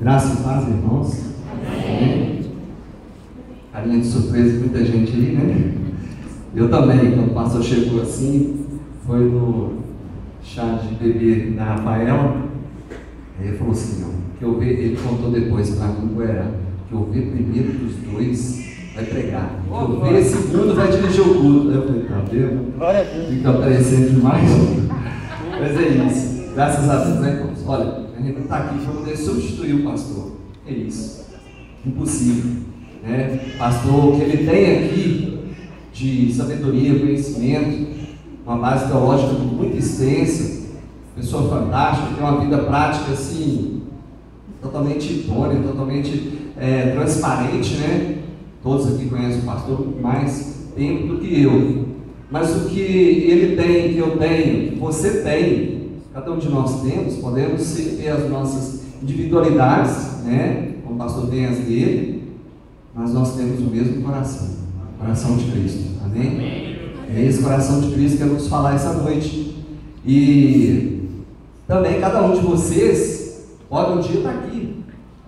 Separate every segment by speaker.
Speaker 1: Graça e paz, irmãos. Amém. Carinha de surpresa, muita gente aí, né? Eu também, quando o pastor chegou assim, foi no chá de bebê da Rafaela. Aí ele falou assim, ele contou depois para mim como era, que eu ver primeiro dos dois vai pregar, que eu ver segundo vai dirigir o culto. Aí eu falei, tá vendo? Fica aparecendo demais. Mas é isso, graças a Deus, né, irmãos? Olha, a gente não está aqui para poder substituir o pastor. É isso. Impossível. Né? Pastor, o que ele tem aqui de sabedoria, conhecimento, uma base teológica muito extensa, pessoa fantástica, tem uma vida prática assim, totalmente idônea, totalmente transparente, né? Todos aqui conhecem o pastor mais tempo do que eu. Mas o que ele tem, que eu tenho, que você tem, cada um de nós temos, podemos ter as nossas individualidades, né? Como o pastor tem as dele, mas nós temos o mesmo coração, o coração de Cristo, amém? É esse coração de Cristo que eu vou nos falar essa noite. E também cada um de vocês pode um dia estar aqui,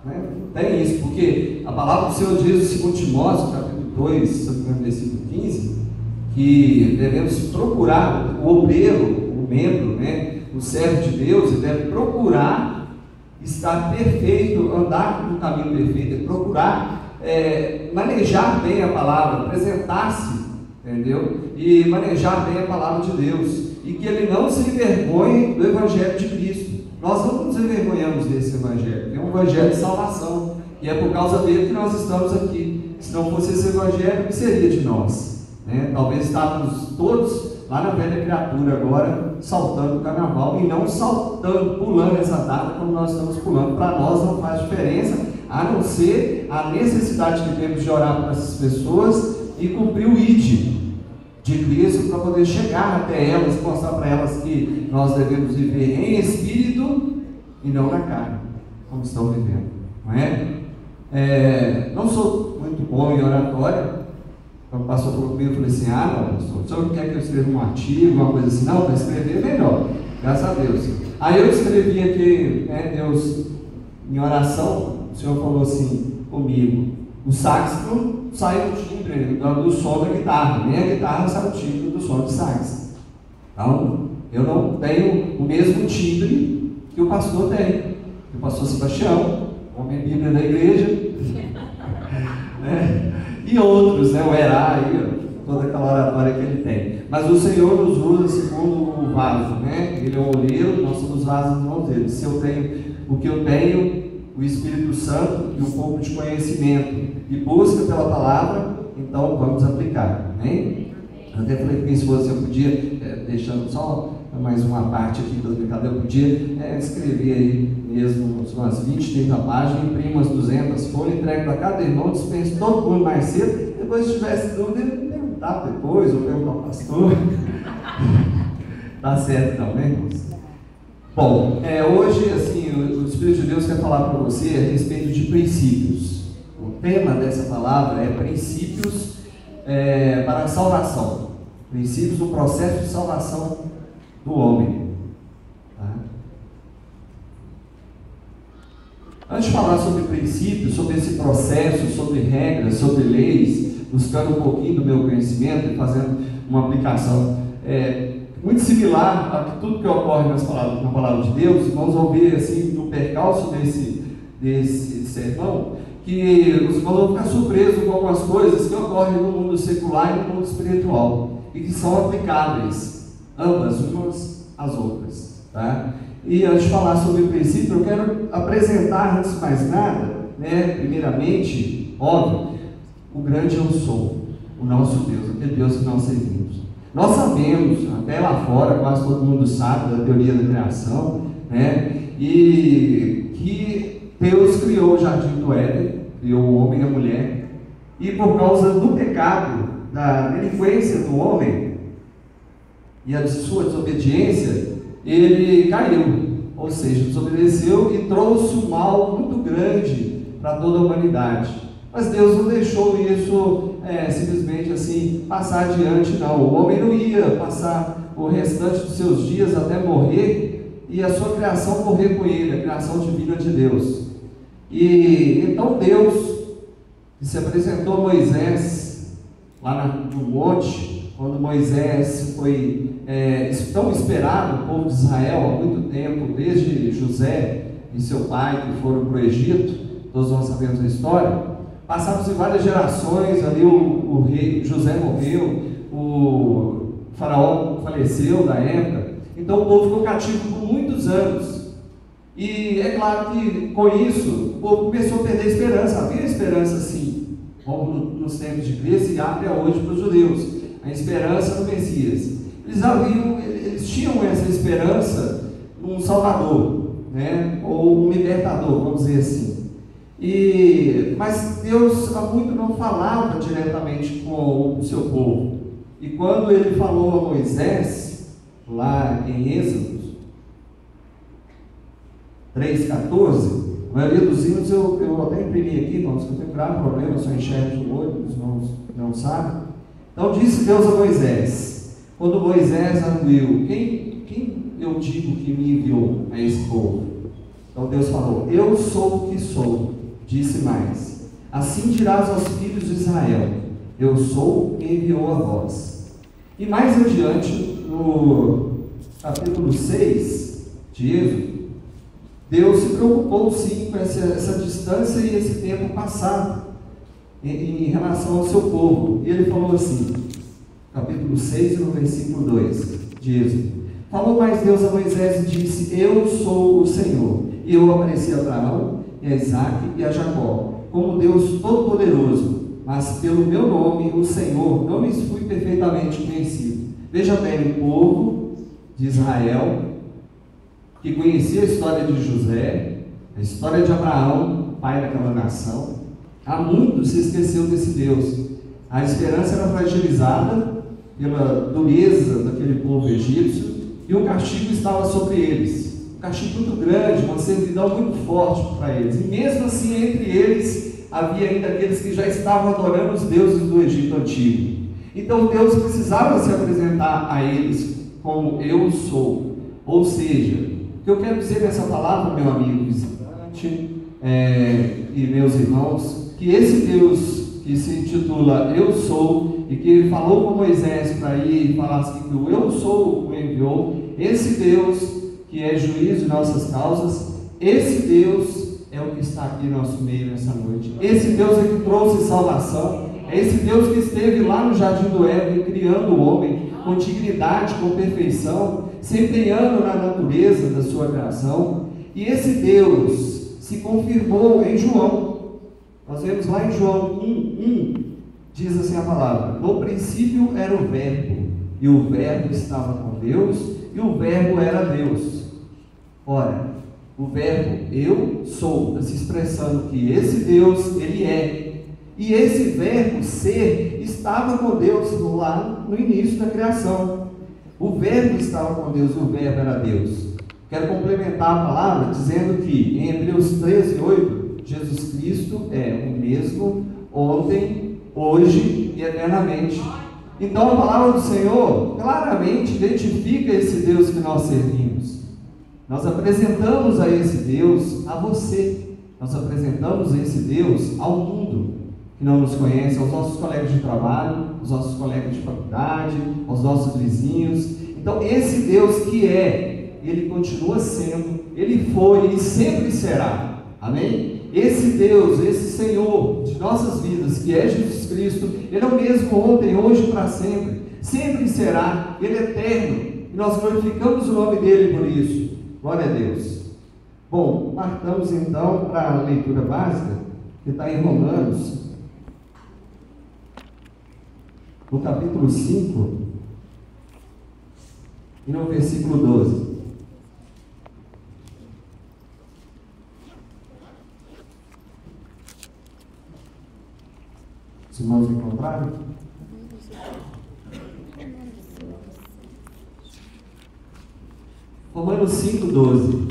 Speaker 1: né? Tem isso, porque a palavra do Senhor diz no 2 Timóteo, capítulo 2, versículo 15, que devemos procurar o obreiro, o membro, né? O servo de Deus, ele deve procurar estar perfeito, andar no caminho perfeito, procurar manejar bem a palavra, apresentar-se, entendeu? E manejar bem a palavra de Deus, e que ele não se envergonhe do Evangelho de Cristo. Nós não nos envergonhamos desse Evangelho, que é um Evangelho de salvação, e é por causa dele que nós estamos aqui. Se não fosse esse Evangelho, o que seria de nós? Né? Talvez estávamos todos lá na velha criatura agora, saltando o carnaval, e não saltando, pulando essa data como nós estamos pulando. Para nós não faz diferença, a não ser a necessidade que temos de orar para essas pessoas e cumprir o ID de Cristo para poder chegar até elas, mostrar para elas que nós devemos viver em espírito e não na carne, como estão vivendo, não é? Não sou muito bom em oratória. Quando o pastor falou comigo, eu falei assim, não, pastor, o senhor quer que eu escreva um artigo, uma coisa assim? Não, para escrever é melhor, graças a Deus. Aí eu escrevi aqui, Deus, em oração, o Senhor falou assim comigo, o sax não sai do timbre, do som da guitarra, nem a guitarra sai do timbre do som de sax. Então, eu não tenho o mesmo timbre que o pastor tem. O pastor Sebastião, homem bíblia da igreja, né? E outros, né? O Herá, toda aquela oratória que ele tem. Mas o Senhor nos usa segundo o vaso, né? Ele é o olheiro, nós somos vasos nas mãos dele. Se eu tenho o que eu tenho, o Espírito Santo e um pouco de conhecimento e busca pela palavra, então vamos aplicar, amém? Eu até falei com minha esposa se eu podia, deixando só mais uma parte aqui das brincadeiras, eu podia escrever aí mesmo umas 20, 30 páginas, imprimo umas 200 folhas, entrego para cada irmão, dispenso todo mundo mais cedo, depois se tivesse dúvida, ele perguntar depois, ou perguntar ao pastor. Tá certo então, né, irmãos? Bom, hoje, assim, o Espírito de Deus quer falar para você a respeito de princípios. O tema dessa palavra é princípios para a salvação. Princípios do processo de salvação do homem. Tá? Antes de falar sobre princípios, sobre esse processo, sobre regras, sobre leis, buscando um pouquinho do meu conhecimento e fazendo uma aplicação muito similar a tudo que ocorre na palavra de Deus, vamos ouvir assim, no percalço desse sermão, que os irmãos vão ficar surpresos com algumas coisas que ocorrem no mundo secular e no mundo espiritual, e que são aplicáveis, ambas, umas às outras. Tá? E antes de falar sobre o princípio, eu quero apresentar, antes de mais nada, primeiramente, óbvio, o grande eu sou, o nosso Deus, aquele Deus que nós servimos. Nós sabemos, até lá fora, quase todo mundo sabe da teoria da criação, e que Deus criou o jardim do Éden, criou o homem e a mulher, e por causa do pecado, da delinquência do homem e a sua desobediência, ele caiu, ou seja, desobedeceu e trouxe um mal muito grande para toda a humanidade. Mas Deus não deixou isso simplesmente assim passar adiante, não. O homem não ia passar o restante dos seus dias até morrer e a sua criação morrer com ele, a criação divina de Deus. E então Deus, que se apresentou a Moisés lá no monte, quando Moisés foi tão esperado, o povo de Israel há muito tempo, desde José e seu pai que foram para o Egito, todos nós sabemos a história. Passaram-se várias gerações, ali o rei José morreu, o faraó faleceu da época, então o povo ficou cativo por muitos anos. E é claro que com isso o povo começou a perder a esperança. Havia esperança sim, como nos tempos de Cristo e até hoje para os judeus, a esperança no Messias. Eles tinham essa esperança num Salvador, né? Ou um libertador, vamos dizer assim. Mas Deus há muito não falava diretamente com o seu povo. E quando ele falou a Moisés, lá em Êxodo 3,14, a maioria dos hinos eu até imprimi aqui, irmãos, que eu tenho um grave problema, só enxergo o olho, os irmãos não sabem. Então disse Deus a Moisés, quando Moisés arguiu, quem eu digo que me enviou a esse povo? Então Deus falou, eu sou o que sou. Disse mais, assim dirás aos filhos de Israel, eu sou quem enviou a vós. E mais adiante, no capítulo 6 de Êxodo, Deus se preocupou sim com essa distância e esse tempo passado em relação ao seu povo. E ele falou assim, capítulo 6, no versículo 2 de Êxodo. Falou mais Deus a Moisés e disse, eu sou o Senhor. E eu apareci a Abraão, e a Isaac e a Jacó, como Deus Todo-Poderoso, mas pelo meu nome, o Senhor, não lhes fui perfeitamente conhecido. Veja bem, o povo de Israel, que conhecia a história de José, a história de Abraão, pai daquela nação, há muito se esqueceu desse Deus. A esperança era fragilizada pela dureza daquele povo egípcio, e o castigo estava sobre eles. Um castigo muito grande, uma servidão muito forte para eles. E mesmo assim, entre eles, havia ainda aqueles que já estavam adorando os deuses do Egito Antigo. Então Deus precisava se apresentar a eles como eu sou. Ou seja, o que eu quero dizer nessa palavra, meu amigo visitante e meus irmãos, que esse Deus que se intitula Eu Sou, e que falou com Moisés para ir e falasse que o Eu Sou o enviou, esse Deus que é juiz de nossas causas, esse Deus é o que está aqui no nosso meio nessa noite. Esse Deus é que trouxe salvação, é esse Deus que esteve lá no Jardim do Éden, criando o homem com dignidade, com perfeição, se empenhando na natureza da sua criação. E esse Deus se confirmou em João. Nós vemos lá em João 1:1, diz assim a palavra, no princípio era o Verbo, e o Verbo estava com Deus, e o Verbo era Deus. Ora, o verbo eu sou, está se expressando que esse Deus, ele é. E esse verbo ser estava com Deus lá no início da criação. O verbo estava com Deus e o verbo era Deus. Quero complementar a palavra dizendo que em Hebreus 13:8, Jesus Cristo é o mesmo ontem, hoje e eternamente. Então a palavra do Senhor claramente identifica esse Deus que nós servimos. Nós apresentamos a esse Deus a você. Nós apresentamos esse Deus ao mundo que não nos conhece, aos nossos colegas de trabalho, aos nossos colegas de faculdade, aos nossos vizinhos. Então esse Deus que ele continua sendo, ele foi e sempre será. Amém? Esse Deus, esse Senhor de nossas vidas, que é Jesus Cristo, ele é o mesmo ontem, hoje e para sempre. Sempre será, ele é eterno. E nós glorificamos o nome dele por isso. Glória a Deus. Bom, partamos então para a leitura básica, que está em Romanos, no capítulo 5, e no versículo 12. Os irmãos encontraram? Romanos 5:12.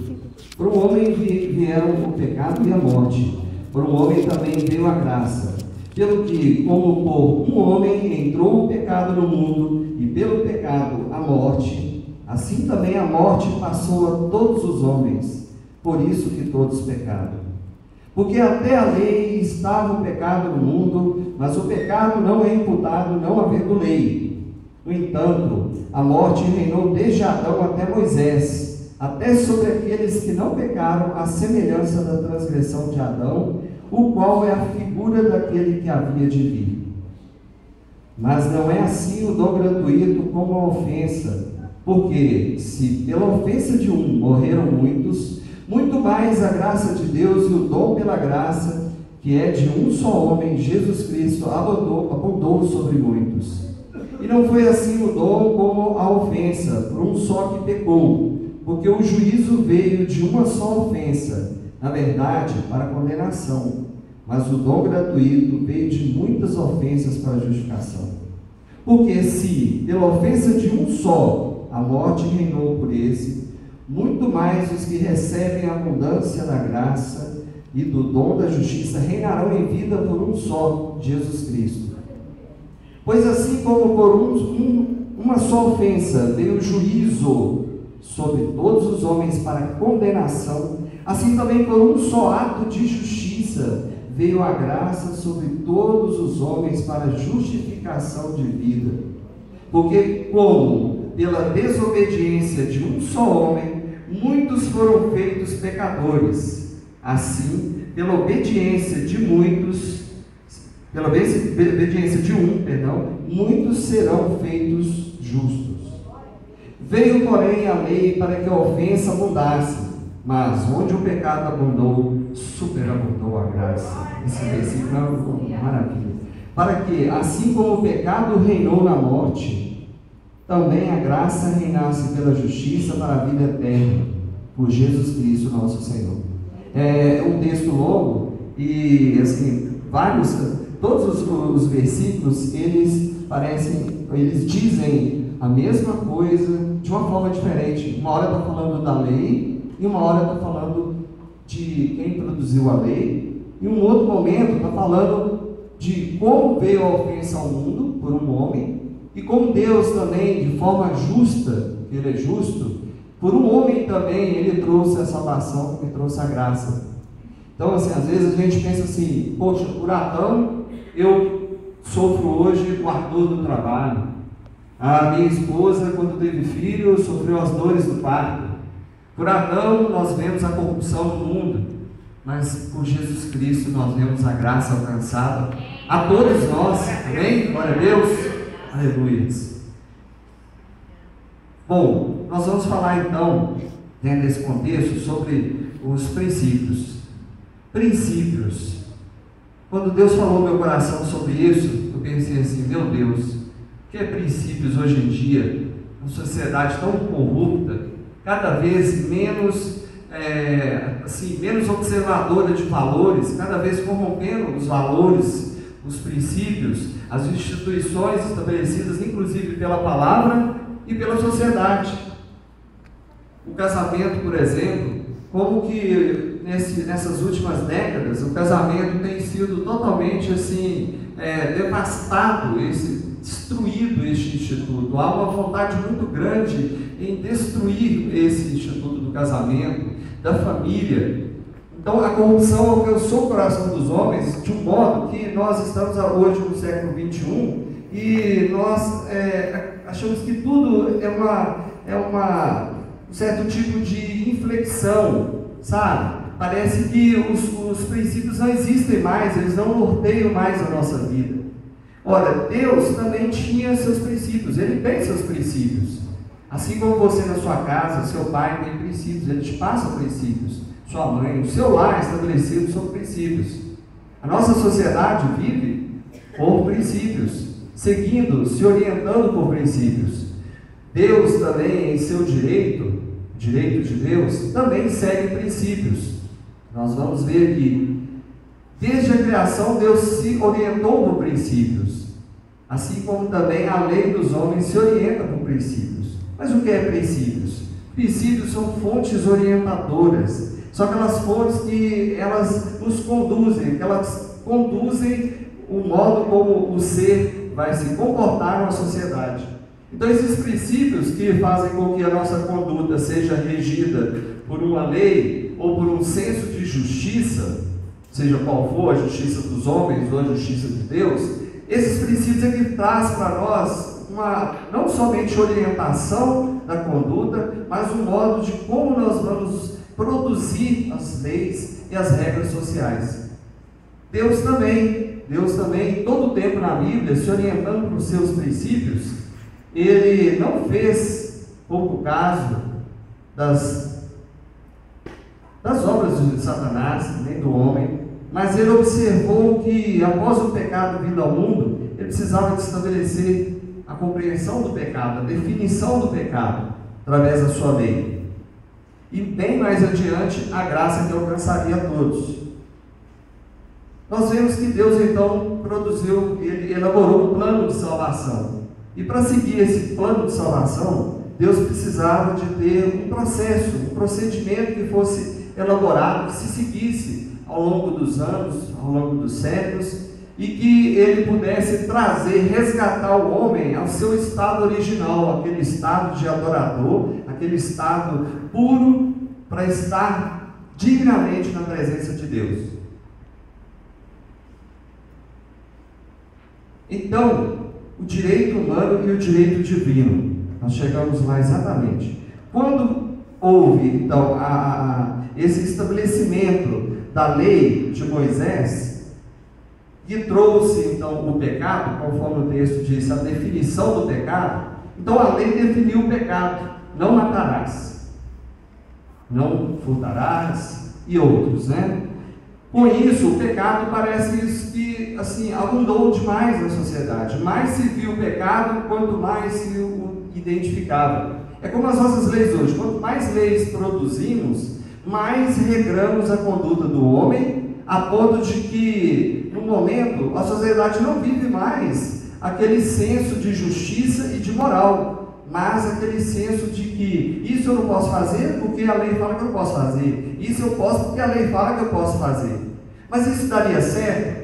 Speaker 1: Por um homem vieram o pecado e a morte, por um homem também veio a graça. Pelo que, como por um homem entrou o pecado no mundo, e pelo pecado a morte, assim também a morte passou a todos os homens, por isso que todos pecaram. Porque até a lei estava o pecado no mundo, mas o pecado não é imputado não havendo lei. No entanto, a morte reinou desde Adão até Moisés, até sobre aqueles que não pecaram, à semelhança da transgressão de Adão, o qual é a figura daquele que havia de vir. Mas não é assim o dom gratuito como a ofensa, porque se pela ofensa de um morreram muitos, muito mais a graça de Deus e o dom pela graça, que é de um só homem, Jesus Cristo, abundou sobre muitos. E não foi assim o dom como a ofensa, por um só que pecou, porque o juízo veio de uma só ofensa, na verdade, para condenação, mas o dom gratuito veio de muitas ofensas para justificação. Porque se, pela ofensa de um só, a morte reinou por esse, muito mais os que recebem a abundância da graça e do dom da justiça reinarão em vida por um só, Jesus Cristo. Pois assim como por uma só ofensa veio o juízo sobre todos os homens para condenação, assim também por um só ato de justiça veio a graça sobre todos os homens para justificação de vida. Porque como pela desobediência de um só homem, muitos foram feitos pecadores, assim, pela obediência de muitos, pela obediência de muitos serão feitos justos. Veio, porém, a lei para que a ofensa abundasse, mas onde o pecado abundou, superabundou a graça. Esse versículo é uma maravilha. Para que, assim como o pecado reinou na morte, também a graça reinasse pela justiça para a vida eterna, por Jesus Cristo nosso Senhor. É um texto longo e, assim, todos os versículos, eles dizem a mesma coisa de uma forma diferente. Uma hora está falando da lei e uma hora está falando de quem produziu a lei, e um outro momento está falando de como veio a ofensa ao mundo por um homem, e como Deus também, de forma justa, que Ele é justo, por um homem também Ele trouxe a salvação e trouxe a graça. Então, assim, às vezes a gente pensa assim, poxa, por Adão eu sofro hoje o ardor do trabalho. A minha esposa, quando teve filho, sofreu as dores do parto. Por Adão nós vemos a corrupção no mundo, mas por Jesus Cristo nós vemos a graça alcançada a todos nós. Amém? Glória a Deus. Aleluia. Bom, nós vamos falar então, dentro desse contexto, sobre os princípios. Princípios. Quando Deus falou no meu coração sobre isso, eu pensei assim, meu Deus, o que é princípios hoje em dia? Uma sociedade tão corrupta, cada vez menos, menos observadora de valores, cada vez corrompendo os valores, os princípios, as instituições estabelecidas, inclusive pela palavra e pela sociedade. O casamento, por exemplo, como que nessas últimas décadas o casamento tem sido totalmente assim, devastado, destruído este instituto. Há uma vontade muito grande em destruir esse instituto do casamento, da família. Então a corrupção alcançou o coração dos homens de um modo que nós estamos hoje no século XXI e nós achamos que tudo é um certo tipo de inflexão, sabe? Parece que os princípios não existem mais, eles não norteiam mais a nossa vida. Ora, Deus também tinha seus princípios, Ele tem seus princípios. Assim como você na sua casa, seu pai tem princípios, Ele te passa princípios. Sua mãe, o seu lar estabelecido são princípios. A nossa sociedade vive por princípios, seguindo, se orientando por princípios. Deus também, em seu direito de Deus, também segue princípios. Nós vamos ver que desde a criação Deus se orientou por princípios, assim como também a lei dos homens se orienta por princípios. Mas o que é princípios? Princípios são fontes orientadoras, são aquelas fontes que elas nos conduzem, que elas conduzem o modo como o ser vai se comportar na sociedade. Então esses princípios que fazem com que a nossa conduta seja regida por uma lei ou por um senso de justiça, seja qual for, a justiça dos homens ou a justiça de Deus, esses princípios aqui traz para nós não somente orientação da conduta, mas um modo de como nós vamos produzir as leis e as regras sociais. Deus também, em todo o tempo na Bíblia, se orientando para os seus princípios, Ele não fez pouco caso das obras de Satanás, nem do homem, mas Ele observou que após o pecado vindo ao mundo, Ele precisava de estabelecer a compreensão do pecado, a definição do pecado, através da sua lei. E bem mais adiante, a graça que alcançaria a todos. Nós vemos que Deus então Ele elaborou um plano de salvação. E para seguir esse plano de salvação, Deus precisava de ter um processo, um procedimento que fosse elaborado, que se seguisse ao longo dos anos, ao longo dos séculos, e que Ele pudesse resgatar o homem ao seu estado original, aquele estado de adorador, aquele estado puro, para estar dignamente na presença de Deus. Então, o direito humano e o direito divino, nós chegamos lá exatamente. Quando houve, então, esse estabelecimento da lei de Moisés, que trouxe, então, o pecado, conforme o texto diz, a definição do pecado, então a lei definiu o pecado: não matarás, não furtarás e outros, né? Com isso, o pecado parece que, assim, abundou demais na sociedade. Mais se viu o pecado, quanto mais se o identificava. É como as nossas leis hoje: quanto mais leis produzimos, mais regramos a conduta do homem, a ponto de que, no momento, a sociedade não vive mais aquele senso de justiça e de moral, mas aquele senso de que isso eu não posso fazer porque a lei fala que eu posso fazer, isso eu posso porque a lei fala que eu posso fazer. Mas isso daria certo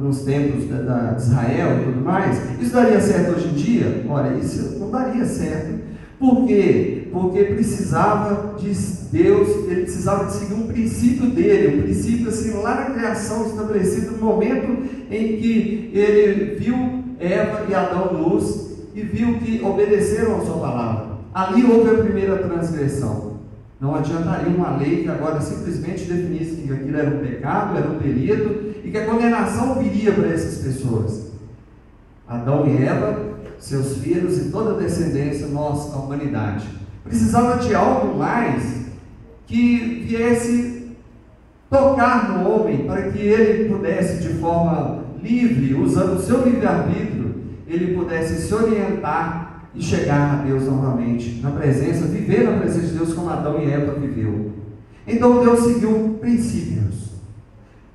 Speaker 1: nos tempos de Israel e tudo mais? Isso daria certo hoje em dia? Olha, isso não daria certo. Por quê? Porque precisava de Deus, Ele precisava de seguir um princípio dele, um princípio assim, lá na criação, estabelecido no momento em que Ele viu Eva e Adão nus e viu que obedeceram a sua palavra. Ali houve a primeira transgressão. Não adiantaria uma lei que agora simplesmente definisse que aquilo era um pecado, era um delito, e que a condenação viria para essas pessoas. Adão e Eva, seus filhos e toda a descendência, nós, a humanidade. Precisava de algo mais que viesse tocar no homem, para que ele pudesse, de forma livre, usando o seu livre-arbítrio, ele pudesse se orientar e chegar a Deus novamente, na presença, viver na presença de Deus como Adão e Eva viveu. Então Deus seguiu princípios.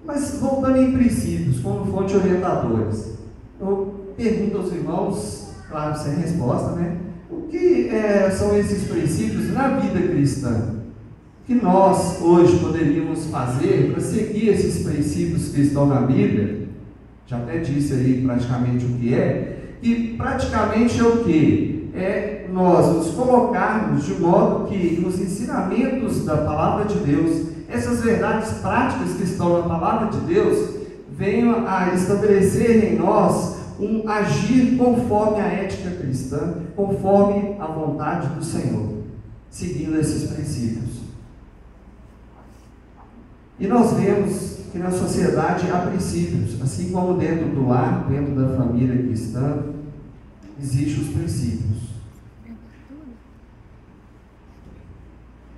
Speaker 1: Mas voltando em princípios, como fonte orientadores, eu pergunto aos irmãos, claro, sem resposta, né? O que são esses princípios na vida cristã? O que nós hoje poderíamos fazer para seguir esses princípios que estão na Bíblia? Já até disse aí praticamente o que é. E praticamente é o que? É nós nos colocarmos de modo que nos ensinamentos da palavra de Deus, essas verdades práticas que estão na palavra de Deus, venham a estabelecer em nós um agir conforme a ética cristã, conforme a vontade do Senhor, seguindo esses princípios. E nós vemos que na sociedade há princípios, assim como dentro do lar, dentro da família cristã, existem os princípios.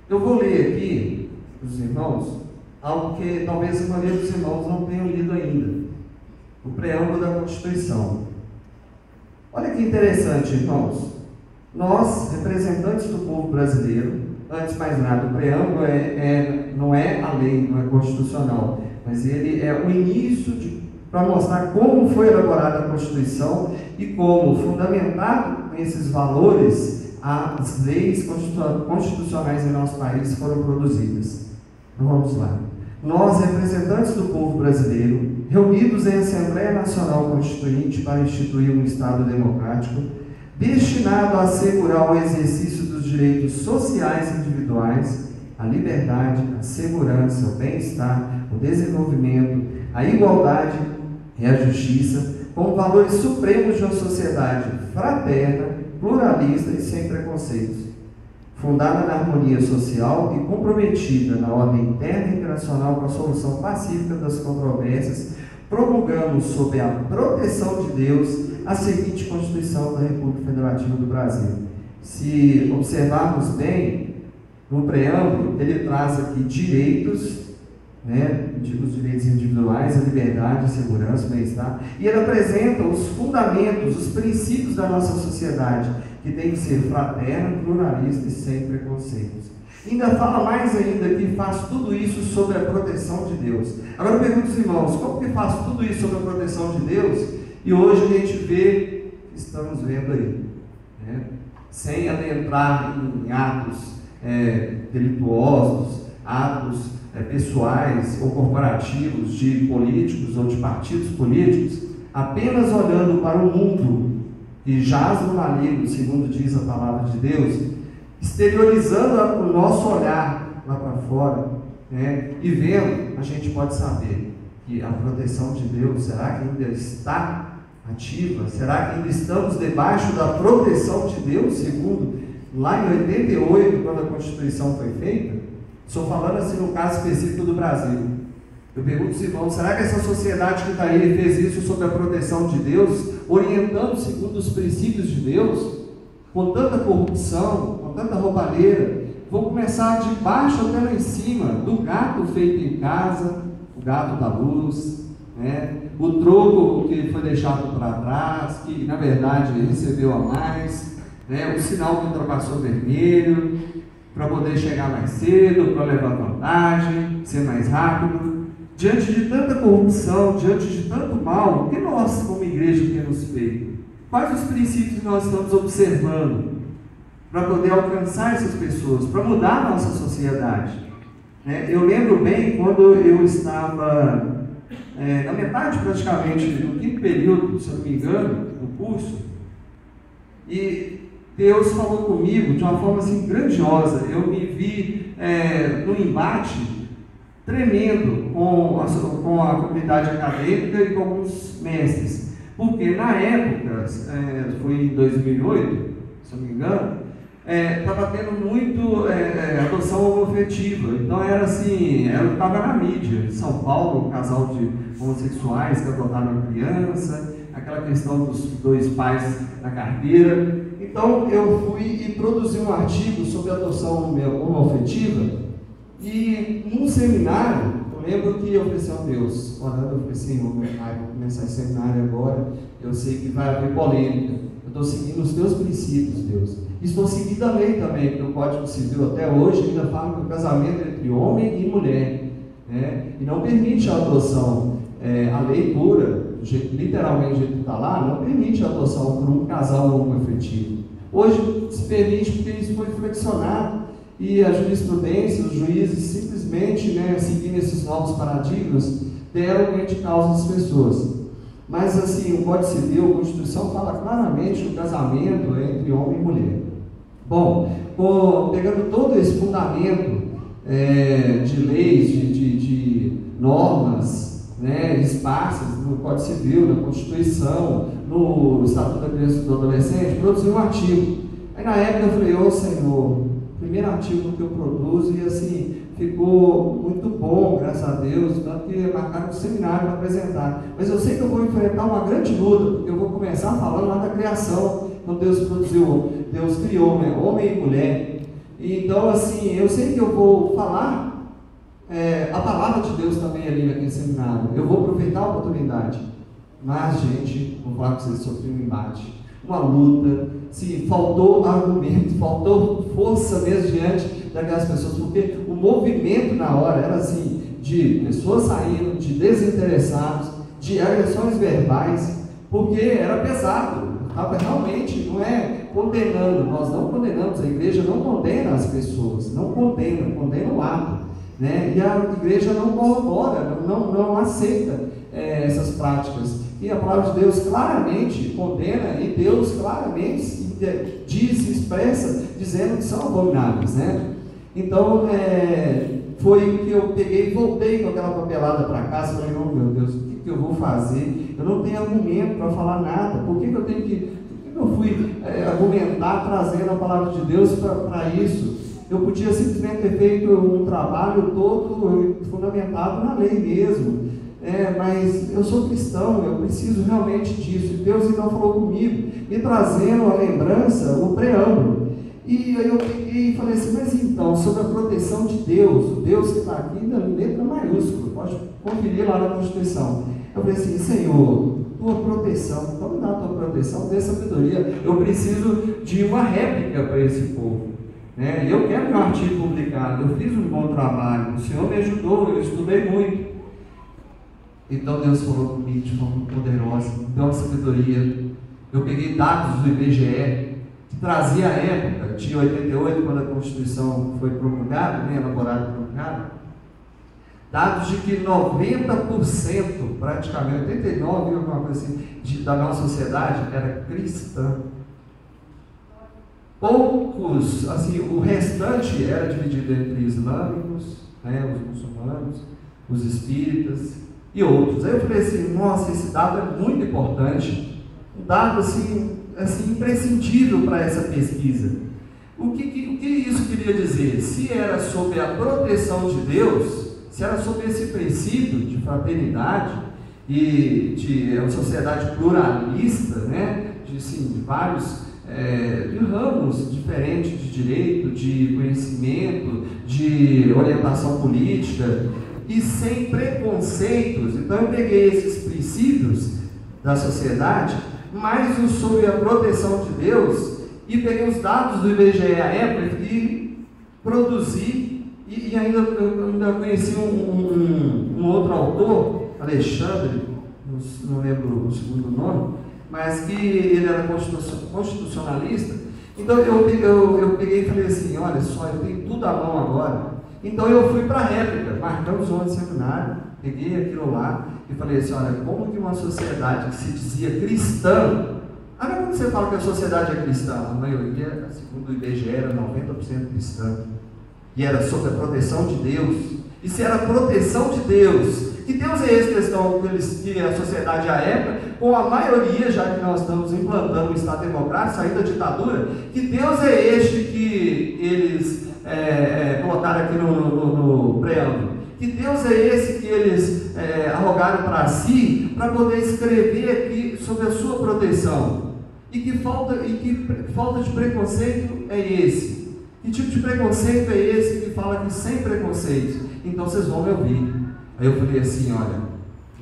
Speaker 1: Eu vou ler aqui, os irmãos, algo que talvez a maioria dos irmãos não tenham lido ainda. O preâmbulo da Constituição. Olha que interessante, irmãos. Nós, representantes do povo brasileiro, antes de mais nada, o preâmbulo não é a lei, não é constitucional, mas ele é o início para mostrar como foi elaborada a Constituição e como, fundamentado nesses valores, as leis constitucionais em nosso país foram produzidas. Então vamos lá. Nós, representantes do povo brasileiro, reunidos em Assembleia Nacional Constituinte para instituir um Estado democrático, destinado a assegurar o exercício dos direitos sociais individuais
Speaker 2: a liberdade, a segurança, o bem-estar, o desenvolvimento, a igualdade e a justiça, como valores supremos de uma sociedade fraterna, pluralista e sem preconceitos, fundada na harmonia social e comprometida na ordem interna e internacional com a solução pacífica das controvérsias, promulgamos, sob a proteção de Deus, a seguinte Constituição da República Federativa do Brasil. Se observarmos bem, no preâmbulo, ele traz aqui direitos, os direitos individuais, a liberdade, a segurança, o bem-estar, e ele apresenta os fundamentos, os princípios da nossa sociedade, que tem que ser fraterna, pluralista e sem preconceitos. Ainda fala mais ainda que faz tudo isso sob a proteção de Deus. Agora eu pergunto aos irmãos, como que faz tudo isso sob a proteção de Deus? E hoje a gente vê, estamos vendo aí, sem adentrar em atos delituosos, atos pessoais ou corporativos de políticos ou de partidos políticos, apenas olhando para o mundo que jaz no maligno, segundo diz a palavra de Deus, exteriorizando o nosso olhar lá para fora, e vendo, a gente pode saber que a proteção de Deus, será que ainda está ativa? Será que ainda estamos debaixo da proteção de Deus, segundo lá em 88, quando a Constituição foi feita? Estou falando assim no caso específico do Brasil. Eu pergunto aos irmãos, será que essa sociedade que está aí fez isso sob a proteção de Deus, orientando segundo os princípios de Deus, com tanta corrupção, com tanta roubalheira? Vou começar de baixo até lá em cima, do gato feito em casa, o gato da luz, o troco que foi deixado para trás, que na verdade recebeu a mais, o sinal que ultrapassou vermelho, para poder chegar mais cedo, para levar vantagem, ser mais rápido. Diante de tanta corrupção, diante de tanto mal, o que nós, como igreja, temos feito? Quais os princípios que nós estamos observando para poder alcançar essas pessoas, para mudar a nossa sociedade? Eu lembro bem quando eu estava na metade praticamente do quinto período, se eu não me engano, do curso, e Deus falou comigo de uma forma assim grandiosa. Eu me vi num embate tremendo com a comunidade acadêmica e com alguns mestres, porque na época, foi em 2008, se eu não me engano, estava tendo muito adoção homoafetiva. Então era assim, estava na mídia, em São Paulo, um casal de homossexuais que adotaram uma criança, aquela questão dos dois pais na carteira. Então eu fui e produzi um artigo sobre adoção homoafetiva, e num seminário, eu lembro que eu falei assim, Deus, orando, eu falei assim, vou começar esse seminário agora, eu sei que vai haver polêmica, eu estou seguindo os teus princípios, Deus, e estou seguindo a lei também, porque o Código Civil até hoje ainda fala que o casamento entre homem e mulher, e não permite a adoção, a lei pura, literalmente o jeito que está lá, não permite a adoção por um casal homoafetivo. Hoje se permite porque isso foi flexionado, e a jurisprudência, os juízes simplesmente, seguindo esses novos paradigmas, deram de causa das pessoas. Mas assim, o Código Civil, a Constituição fala claramente que o casamento é entre homem e mulher. Bom, pegando todo esse fundamento de leis, de normas, esparsas no Código Civil, na Constituição, no Estatuto da Criança e do Adolescente, produzi um artigo. Aí na época eu falei, Senhor, primeiro artigo que eu produzo, e assim, ficou muito bom, graças a Deus, tanto que marcaram um seminário para apresentar. Mas eu sei que eu vou enfrentar uma grande luta, porque eu vou começar falando lá da criação, quando Deus produziu, Deus criou, homem e mulher. E, então, assim, eu sei que eu vou falar a palavra de Deus também ali naquele seminário. Eu vou aproveitar a oportunidade. Mas, gente, vou falar que vocês sofreram um embate, uma luta, sim, faltou argumento, faltou força mesmo diante daquelas pessoas, porque o movimento na hora era assim, de pessoas saindo, de desinteressados, de agressões verbais, porque era pesado, estava realmente, não é condenando, nós não condenamos, a igreja não condena as pessoas, não condena, condena o ato, e a igreja não corrobora, não aceita essas práticas. E a palavra de Deus claramente condena, e Deus claramente diz, expressa, dizendo que são abomináveis, Então, foi que eu peguei e voltei com aquela papelada para casa e falei, não, meu Deus, o que eu vou fazer? Eu não tenho argumento para falar nada, por que eu tenho que... Eu fui argumentar trazendo a palavra de Deus para isso? Eu podia simplesmente ter feito um trabalho todo fundamentado na lei mesmo, mas eu sou cristão, eu preciso realmente disso. E Deus então falou comigo, me trazendo a lembrança, o preâmbulo. E aí eu peguei e falei assim, mas então, sobre a proteção de Deus, o Deus que está aqui na letra maiúscula, pode conferir lá na Constituição. Eu falei assim, Senhor, tua proteção, então me dá a tua proteção, dê sabedoria, eu preciso de uma réplica para esse povo, né? Eu quero meu artigo publicado, eu fiz um bom trabalho, o Senhor me ajudou, eu estudei muito. Então Deus falou comigo de forma poderosa, deu uma sabedoria. Eu peguei dados do IBGE, que trazia a época de 88, quando a Constituição foi promulgada, né, elaborada e promulgada, dados de que 90%, praticamente 89%, alguma coisa assim, da nossa sociedade era cristã. Poucos, assim, o restante era dividido entre islâmicos, né, os muçulmanos, os espíritas e outros. Aí eu falei assim, nossa, esse dado é muito importante, um dado assim imprescindível para essa pesquisa. O que isso queria dizer? Se era sobre a proteção de Deus, se era sobre esse princípio de fraternidade e de uma sociedade pluralista, né, de vários de ramos diferentes de direito, de conhecimento, de orientação política e sem preconceitos. Então eu peguei esses princípios da sociedade, mais um sobre a proteção de Deus, e peguei os dados do IBGE à época e produzi. E ainda conheci um outro autor, Alexandre, não lembro o segundo nome, mas que ele era constitucionalista. Então eu peguei e falei assim, olha só, eu tenho tudo à mão agora. Então eu fui para a réplica, marcamos um ano de seminário, peguei aquilo lá e falei assim, olha, como que uma sociedade que se dizia cristã, agora quando você fala que a sociedade é cristã, a maioria, segundo o IBGE, era 90% cristã. E era sobre a proteção de Deus. E se era a proteção de Deus, que Deus é esse que a sociedade à época, com a maioria, já que nós estamos implantando um Estado democrático, saindo da ditadura, que Deus é este que eles colocaram aqui no preâmbulo. Que Deus é esse que eles arrogaram para si, para poder escrever aqui sobre a sua proteção. E que falta de preconceito é esse? Que tipo de preconceito é esse que fala que sem preconceito? Então vocês vão me ouvir. Aí eu falei assim, olha,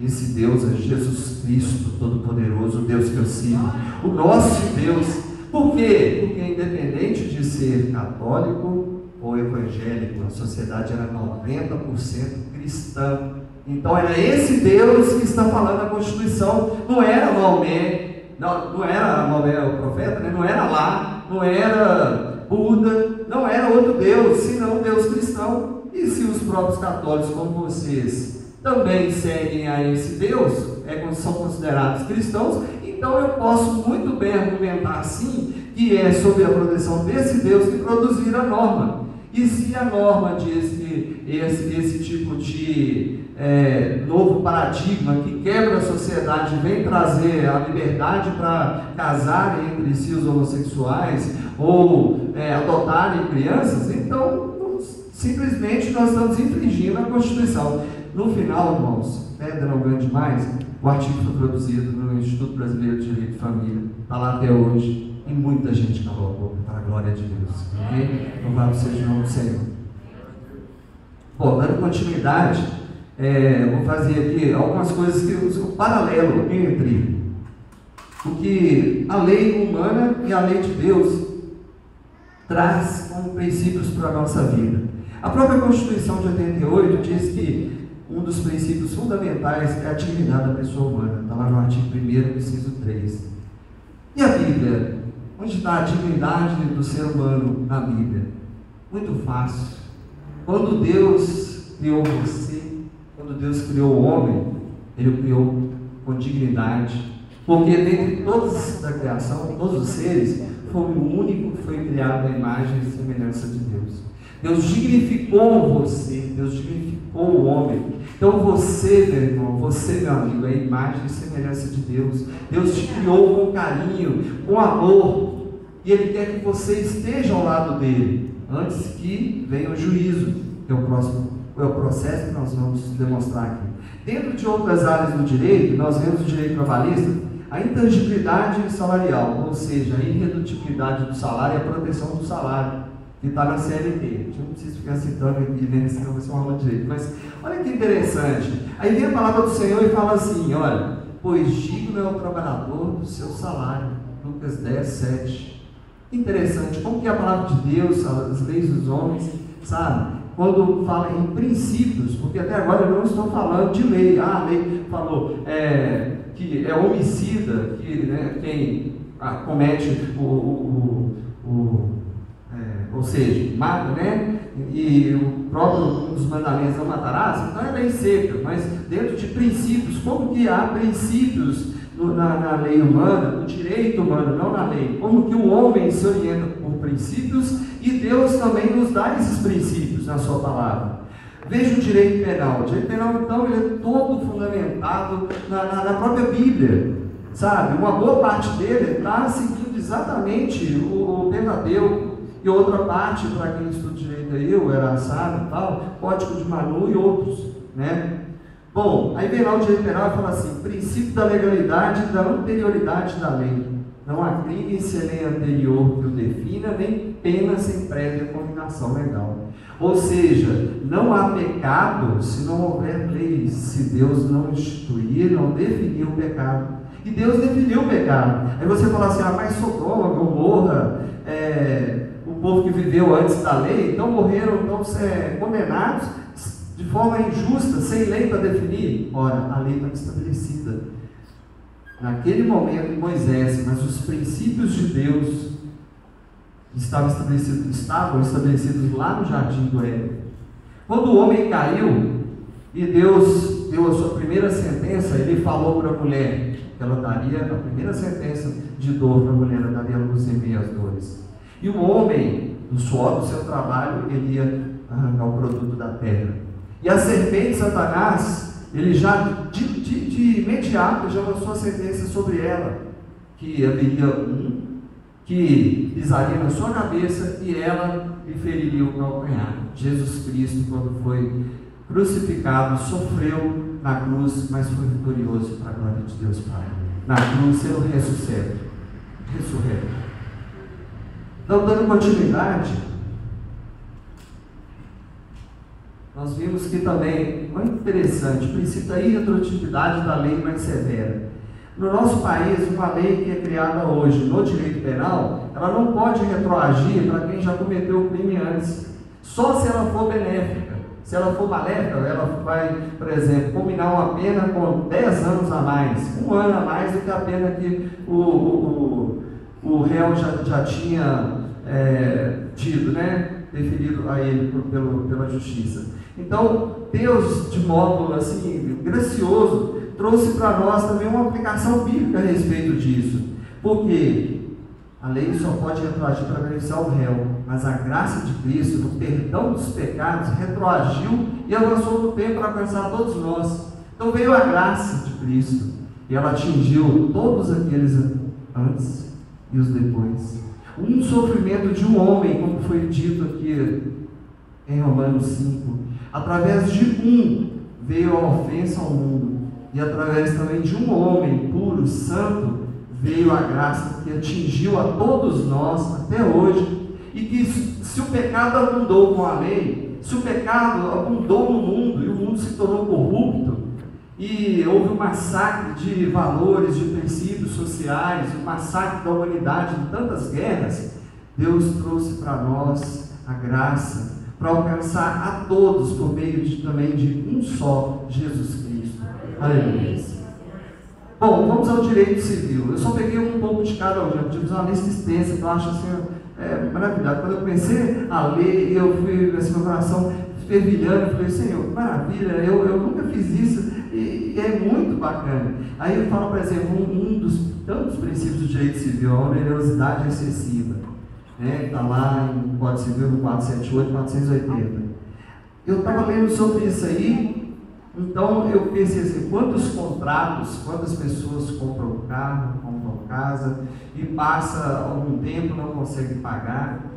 Speaker 2: esse Deus é Jesus Cristo Todo-Poderoso, o Deus que eu sirvo, o nosso Deus. Por quê? Porque independente de ser católico ou evangélico, a sociedade era 90% cristã. Então era esse Deus que está falando na Constituição, não era Maomé, não era Maomé o profeta, né? Não era lá, não era Buda, não era outro Deus, senão Deus cristão. E se os próprios católicos, como vocês, também seguem a esse Deus, são considerados cristãos, então eu posso muito bem argumentar assim, que é sobre a proteção desse Deus que produzir a norma. E se a norma diz que esse tipo de novo paradigma que quebra a sociedade vem trazer a liberdade para casar entre si os homossexuais ou adotarem crianças, então simplesmente nós estamos infringindo a Constituição. No final, irmãos, não grande demais, o artigo foi produzido no Instituto Brasileiro de Direito de Família, está lá até hoje. E muita gente calou a boca, para a glória de Deus. Amém? Louvado seja o nome do Senhor. Bom, dando continuidade, vou fazer aqui algumas coisas que o paralelo entre o que a lei humana e a lei de Deus traz como princípios para a nossa vida. A própria Constituição de 88 diz que um dos princípios fundamentais é a dignidade da pessoa humana. Está lá no artigo 1º, inciso 3. E a Bíblia? Onde está a dignidade do ser humano na Bíblia? Muito fácil. Quando Deus criou você, quando Deus criou o homem, Ele o criou com dignidade. Porque dentre todos da criação, todos os seres, foi o único que foi criado à imagem e semelhança de Deus. Deus dignificou você, Deus dignificou o homem. Então você, meu irmão, você, meu amigo, é a imagem e semelhança de Deus. Deus te criou com carinho, com amor, e Ele quer que você esteja ao lado dele, antes que venha o juízo, que é o processo que nós vamos demonstrar aqui. Dentro de outras áreas do direito, nós vemos o direito trabalhista, a intangibilidade salarial, ou seja, a irredutibilidade do salário e a proteção do salário, que está na CLT. A gente não precisa ficar citando aqui, né? Senão vai ser uma aula de direito. Mas olha que interessante. Aí vem a palavra do Senhor e fala assim: olha, pois digno é o trabalhador do seu salário. Lucas 10, 7. Interessante, como que é a palavra de Deus, as leis dos homens, sabe? Quando fala em princípios, porque até agora eu não estou falando de lei. A lei falou que é homicida, que, né, quem comete ou seja, mata, né? E o próprio um dos mandamentos não matarás, então é lei seca, mas dentro de princípios, como que há princípios na lei humana, no direito humano, não na lei, como que o homem se orienta por princípios e Deus também nos dá esses princípios na sua palavra. Veja o direito penal. O direito penal, então, ele é todo fundamentado na própria Bíblia, sabe? Uma boa parte dele está seguindo exatamente o Pentateuco, e outra parte, para quem estuda direito aí, o Eraçado e tal, Código de Manu e outros, né? Bom, aí vem lá o direito penal e fala assim: princípio da legalidade e da anterioridade da lei. Não há crime sem lei anterior que o defina, nem pena sem prévia combinação legal. Ou seja, não há pecado se não houver lei, se Deus não instituir, não definir o pecado. E Deus definiu o pecado. Aí você fala assim: mas Sodoma, Gomorra, o povo que viveu antes da lei, então morreram, então condenados de forma injusta, sem lei para definir. Ora, a lei estava estabelecida naquele momento em Moisés, mas os princípios de Deus estavam estabelecidos lá no jardim do Éden. Quando o homem caiu e Deus deu a sua primeira sentença, ele falou para a mulher que ela daria a primeira sentença de dor para a mulher, ela daria luz em meio às dores. E o homem, no suor do seu trabalho, ele ia arrancar o produto da terra. E a serpente, Satanás, ele já de imediato já lançou a sentença sobre ela, que haveria que pisaria na sua cabeça e ela lhe feriria o calcanhar. Jesus Cristo, quando foi crucificado, sofreu na cruz, mas foi vitorioso para a glória de Deus Pai. Na cruz ele ressurreto. Então, dando continuidade, nós vimos que também, muito interessante, o princípio da irredutibilidade da lei mais severa. No nosso país, uma lei que é criada hoje no direito penal, ela não pode retroagir para quem já cometeu o crime antes, só se ela for benéfica. Se ela for maléfica, ela vai, por exemplo, combinar uma pena com 10 anos a mais, 1 ano a mais do que a pena que o réu já tinha tido, né, definido a ele pela justiça. Então, Deus, de modo assim, gracioso, trouxe para nós também uma aplicação bíblica a respeito disso. Porque a lei só pode retroagir para beneficiar o réu, mas a graça de Cristo, no perdão dos pecados, retroagiu e avançou no tempo para alcançar todos nós. Então veio a graça de Cristo, e ela atingiu todos aqueles antes e os depois. Um sofrimento de um homem, como foi dito aqui em Romanos 5, através de veio a ofensa ao mundo, e através também de um homem puro, santo, veio a graça que atingiu a todos nós até hoje. E que se o pecado abundou com a lei, se o pecado abundou no mundo e o mundo se tornou corrupto, e houve um massacre de valores, de princípios sociais, um massacre da humanidade em tantas guerras, Deus trouxe para nós a graça para alcançar a todos por meio também de um só, Jesus Cristo. Aleluia. Bom, vamos ao direito civil. Eu só peguei um pouco de cada um, já tive uma lista extensa que eu acho assim, maravilhoso. Quando eu comecei a ler, eu fui assim, meu coração fervilhando, eu falei: Senhor, maravilha, eu nunca fiz isso, e é muito bacana. Aí eu falo, por exemplo, um dos tantos princípios do direito civil, a onerosidade excessiva. né? Está lá em Código Civil no 478, 480. Eu estava lendo sobre isso aí, então eu pensei assim, quantos contratos, quantas pessoas compram carro, compram casa, e passa algum tempo, não consegue pagar,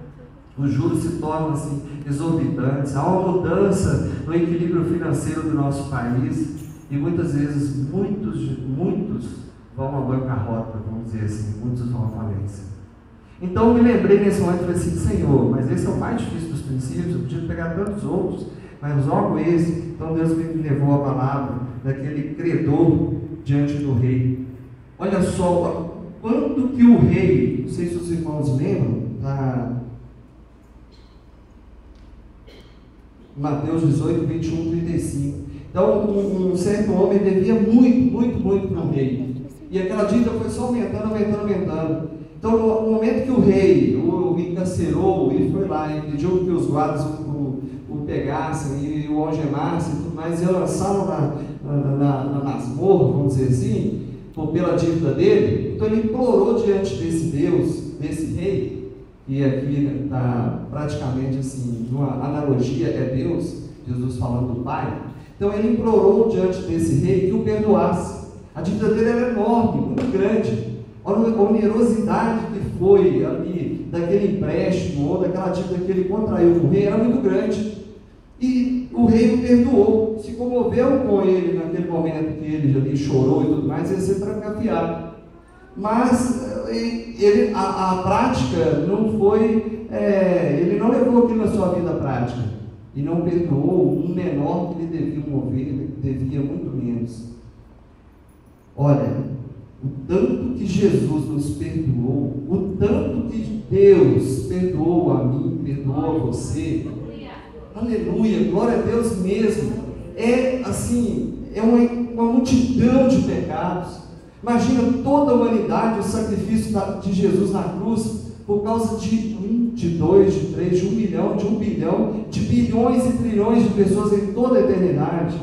Speaker 2: os juros se tornam assim, exorbitantes, há uma mudança no equilíbrio financeiro do nosso país, e muitas vezes muitos vão à bancarrota, vamos dizer assim, muitos vão à falência. Então eu me lembrei nesse momento e falei assim, Senhor, mas esse é o mais difícil dos princípios, eu podia pegar tantos outros, mas logo esse. Então Deus me levou a palavra daquele credor diante do rei. Olha só, quanto que o rei, não sei se os irmãos lembram, Mateus 18, 21, 35. Então um certo homem devia muito para o rei, e aquela dívida foi só aumentando. Então no momento que o rei o encarcerou e foi lá e pediu que os guardas o pegassem e o algemassem e tudo mais, e lançaram na masmorra, vamos dizer assim, pela dívida dele, então ele implorou diante desse Deus, desse rei, e aqui está praticamente assim, uma analogia, é Deus, Jesus falando do Pai. Então ele implorou diante desse rei que o perdoasse. A dívida dele era enorme, muito grande. Olha a onerosidade que foi ali, daquele empréstimo, ou daquela dívida que ele contraiu com o rei, era muito grande. E o rei o perdoou, se comoveu com ele naquele momento que ele ali chorou e tudo mais, ele se trancafiado. Mas a prática não foi, ele não levou aquilo na sua vida prática, e não perdoou um menor que lhe devia uma ovelha, que devia muito menos. Olha, o tanto que Jesus nos perdoou, o tanto que Deus perdoou a mim, perdoou a você, aleluia, glória a Deus mesmo, é assim, é uma multidão de pecados. Imagina toda a humanidade, o sacrifício de Jesus na cruz, por causa de 1, de 2, de 3, de 1 milhão, de 1 bilhão, de bilhões e trilhões de pessoas em toda a eternidade.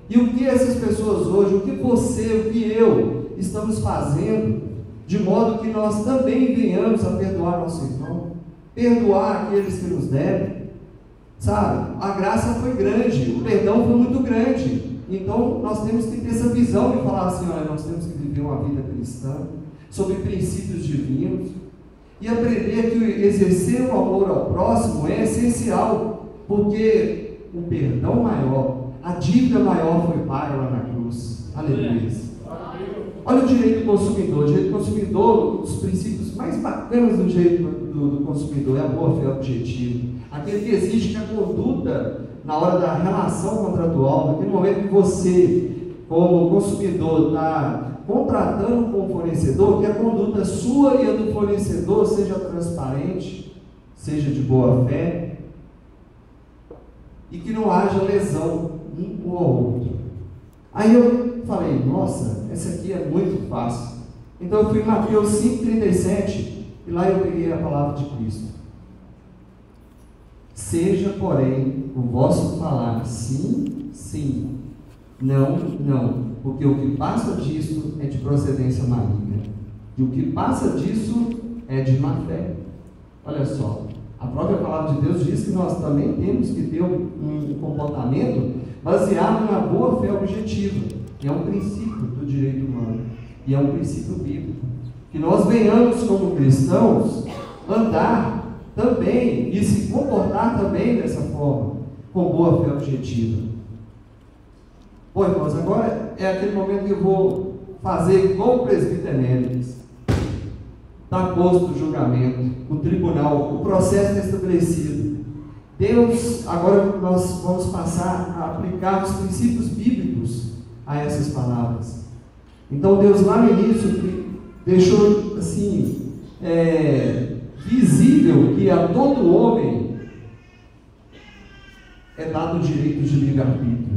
Speaker 2: E o que essas pessoas hoje, o que você, o que eu estamos fazendo, de modo que nós também venhamos a perdoar nosso irmão, perdoar aqueles que nos devem, sabe? A graça foi grande, o perdão foi muito grande. Então nós temos que ter essa visão de falar assim, olha, nós temos que viver uma vida cristã, sobre princípios divinos, e aprender que exercer o amor ao próximo é essencial, porque o perdão maior, a dívida maior foi paga lá na cruz. Aleluia. Olha o direito do consumidor. O direito do consumidor, um dos princípios mais bacanas do direito do consumidor é a boa-fé objetiva. Aquele que exige que a conduta, na hora da relação contratual, naquele momento que você, como consumidor, está contratando com o fornecedor, que a conduta sua e a do fornecedor seja transparente, seja de boa fé, e que não haja lesão um ao outro. Aí eu falei, nossa, essa aqui é muito fácil. Então eu fui em Mateus 5,37, e lá eu peguei a palavra de Cristo. Seja, porém, o vosso falar sim, sim, não, não, porque o que passa disso é de procedência maligna, e o que passa disso é de má fé. Olha só, a própria palavra de Deus diz que nós também temos que ter um comportamento baseado na boa fé objetiva, que é um princípio do direito humano, e é um princípio bíblico, que nós venhamos como cristãos andar também e se comportar também dessa forma, com boa fé objetiva. Bom, irmãos, agora é aquele momento que eu vou fazer igual o presbítero Nélias. Está posto o julgamento, o tribunal, o processo é estabelecido. Deus, agora nós vamos passar a aplicar os princípios bíblicos a essas palavras. Então Deus lá no início deixou assim, visível que a todo homem é dado o direito de livre-arbítrio.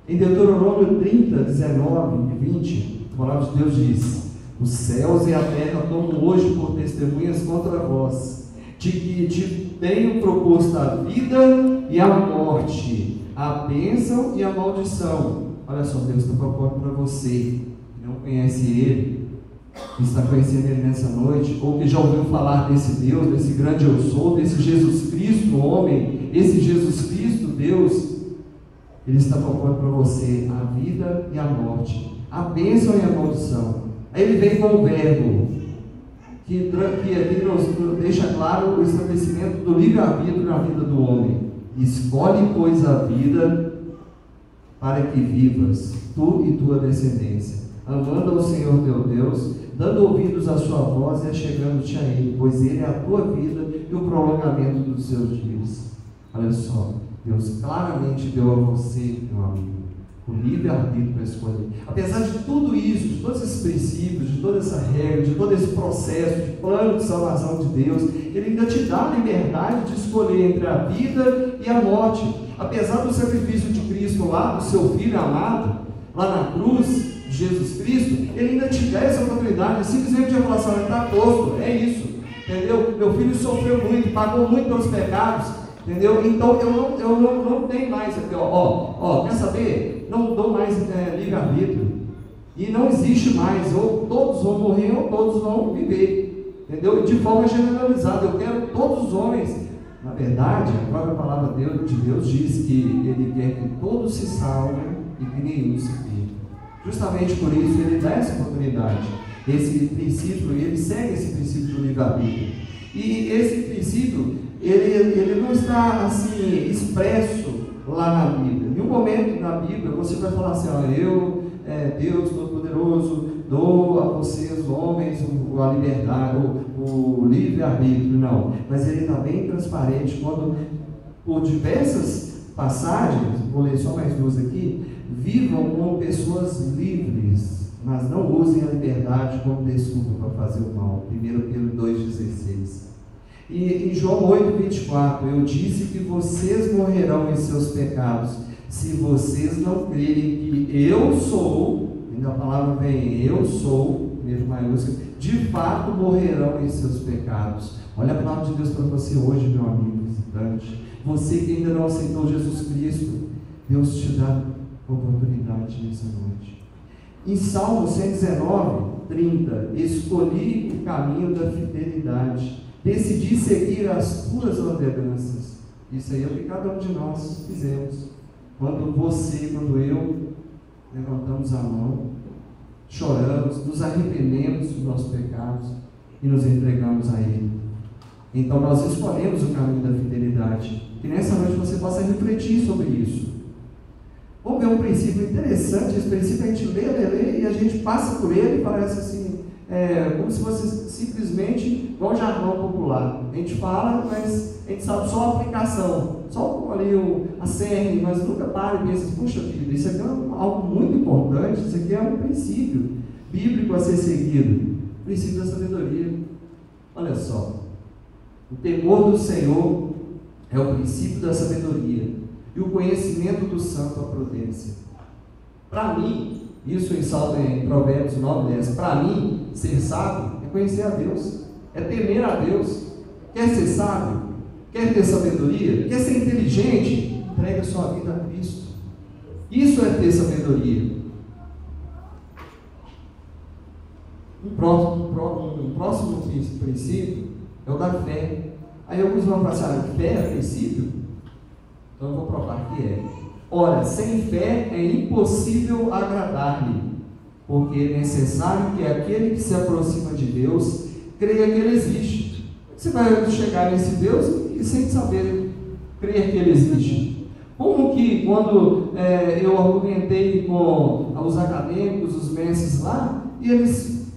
Speaker 2: Em Deuteronômio 30, 19 e 20, a palavra de Deus diz: os céus e a terra tomam hoje por testemunhas contra vós, de que te tenho proposto a vida e a morte, a bênção e a maldição. Olha só, Deus está propondo para você, que não conhece Ele,
Speaker 1: que está conhecendo Ele nessa noite, ou que já ouviu falar desse Deus, desse grande eu sou, desse Jesus Cristo, homem, esse Jesus Cristo, Deus, Ele está propondo para você a vida e a morte, a bênção e a maldição. Aí Ele vem com o verbo, que aqui nos deixa claro o estabelecimento do livre-arbítrio na vida do homem. Escolhe, pois, a vida para que vivas, tu e tua descendência, amando ao Senhor teu Deus, dando ouvidos à sua voz e achegando-te a Ele, pois Ele é a tua vida e o prolongamento dos seus dias. Olha só, Deus claramente deu a você, meu amigo, o livre-arbítrio para escolher. Apesar de tudo isso, de todos esses princípios, de toda essa regra, de todo esse processo, de plano de salvação de Deus, Ele ainda te dá a liberdade de escolher entre a vida e a morte. Apesar do sacrifício de Cristo lá, do seu Filho amado, lá na cruz de Jesus Cristo, Ele ainda te dá essa oportunidade, simplesmente de falar assim: está posto, é isso, entendeu? Meu filho sofreu muito, pagou muito pelos pecados, entendeu? Então eu não tenho mais aqui, quer saber? Não dou mais livre-arbítrio, e não existe mais, ou todos vão morrer ou todos vão viver, entendeu? De forma generalizada, eu quero todos os homens. Na verdade, a própria palavra de Deus diz que Ele quer que todos se salvem e que nenhum se perca. Justamente por isso Ele dá essa oportunidade, esse princípio, Ele segue esse princípio do livre-arbítrio. E esse princípio, ele não está assim expresso lá na Bíblia. Em um momento na Bíblia você vai falar assim: eu, Deus Todo-Poderoso, dou a vocês, homens, a liberdade, o livre-arbítrio. Não, mas ele está bem transparente quando, por diversas passagens, vou ler só mais duas aqui: vivam como pessoas livres, mas não usem a liberdade como desculpa para fazer o mal. 1 Pedro 2,16. E em João 8,24, eu disse que vocês morrerão em seus pecados, se vocês não crerem que eu sou, e a palavra vem, eu sou, mesmo maiúsculo, de fato morrerão em seus pecados. Olha a palavra de Deus para você hoje, meu amigo visitante. Você que ainda não aceitou Jesus Cristo, Deus te dá oportunidade nessa noite. Em Salmo 119:30, escolhi o caminho da fidelidade, decidi seguir as tuas ordenanças. Isso aí é o que cada um de nós fizemos. Quando você, quando eu, levantamos a mão, choramos, nos arrependemos dos nossos pecados e nos entregamos a Ele. Então nós escolhemos o caminho da fidelidade. Que nessa noite você possa refletir sobre isso. Vamos ver um princípio interessante. Esse princípio a gente lê e a gente passa por ele e parece assim, como se fosse simplesmente igual um jargão popular. A gente fala, mas a gente sabe só a aplicação, só ali a cerne, mas nunca para e pensa: puxa vida, isso aqui é algo muito importante, isso aqui é um princípio bíblico a ser seguido. O princípio da sabedoria. Olha só, o temor do Senhor é o princípio da sabedoria, e o conhecimento do santo a prudência. Para mim, isso em Provérbios 9:10, para mim, ser sábio é conhecer a Deus, é temer a Deus. Quer ser sábio? Quer ter sabedoria? Quer ser inteligente? Entregue a sua vida a Cristo. Isso é ter sabedoria. Um próximo princípio é o da fé. Aí alguns vão passar: fé é princípio? Então eu vou provar que é. Ora, sem fé é impossível agradar-lhe, porque é necessário que aquele que se aproxima de Deus creia que Ele existe. Você vai chegar nesse Deus e sem saber crer que Ele existe. Como que quando eu argumentei com os acadêmicos, os mestres lá, e eles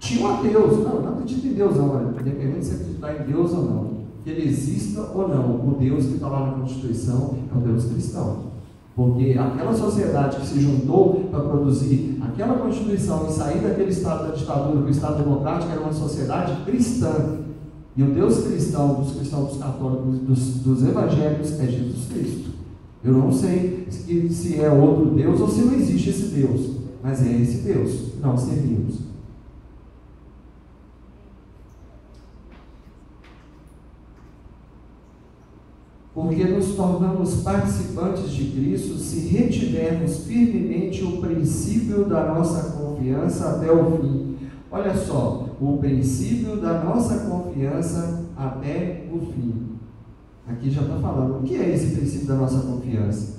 Speaker 1: tinham a Deus. Não acredito em Deus não, independente de se acreditar em Deus ou não, que Ele exista ou não, o Deus que está lá na Constituição é o Deus cristão. Porque aquela sociedade que se juntou para produzir aquela Constituição e sair daquele estado da ditadura para o estado democrático era uma sociedade cristã. E o Deus cristão, dos cristãos, dos católicos, dos evangélicos, é Jesus Cristo. Eu não sei se é outro Deus ou se não existe esse Deus, mas é esse Deus que nós servimos. Porque nos tornamos participantes de Cristo se retivermos firmemente o princípio da nossa confiança até o fim,
Speaker 2: Olha só, o princípio da nossa confiança até o fim. Aqui já está falando, o que é esse princípio da nossa confiança?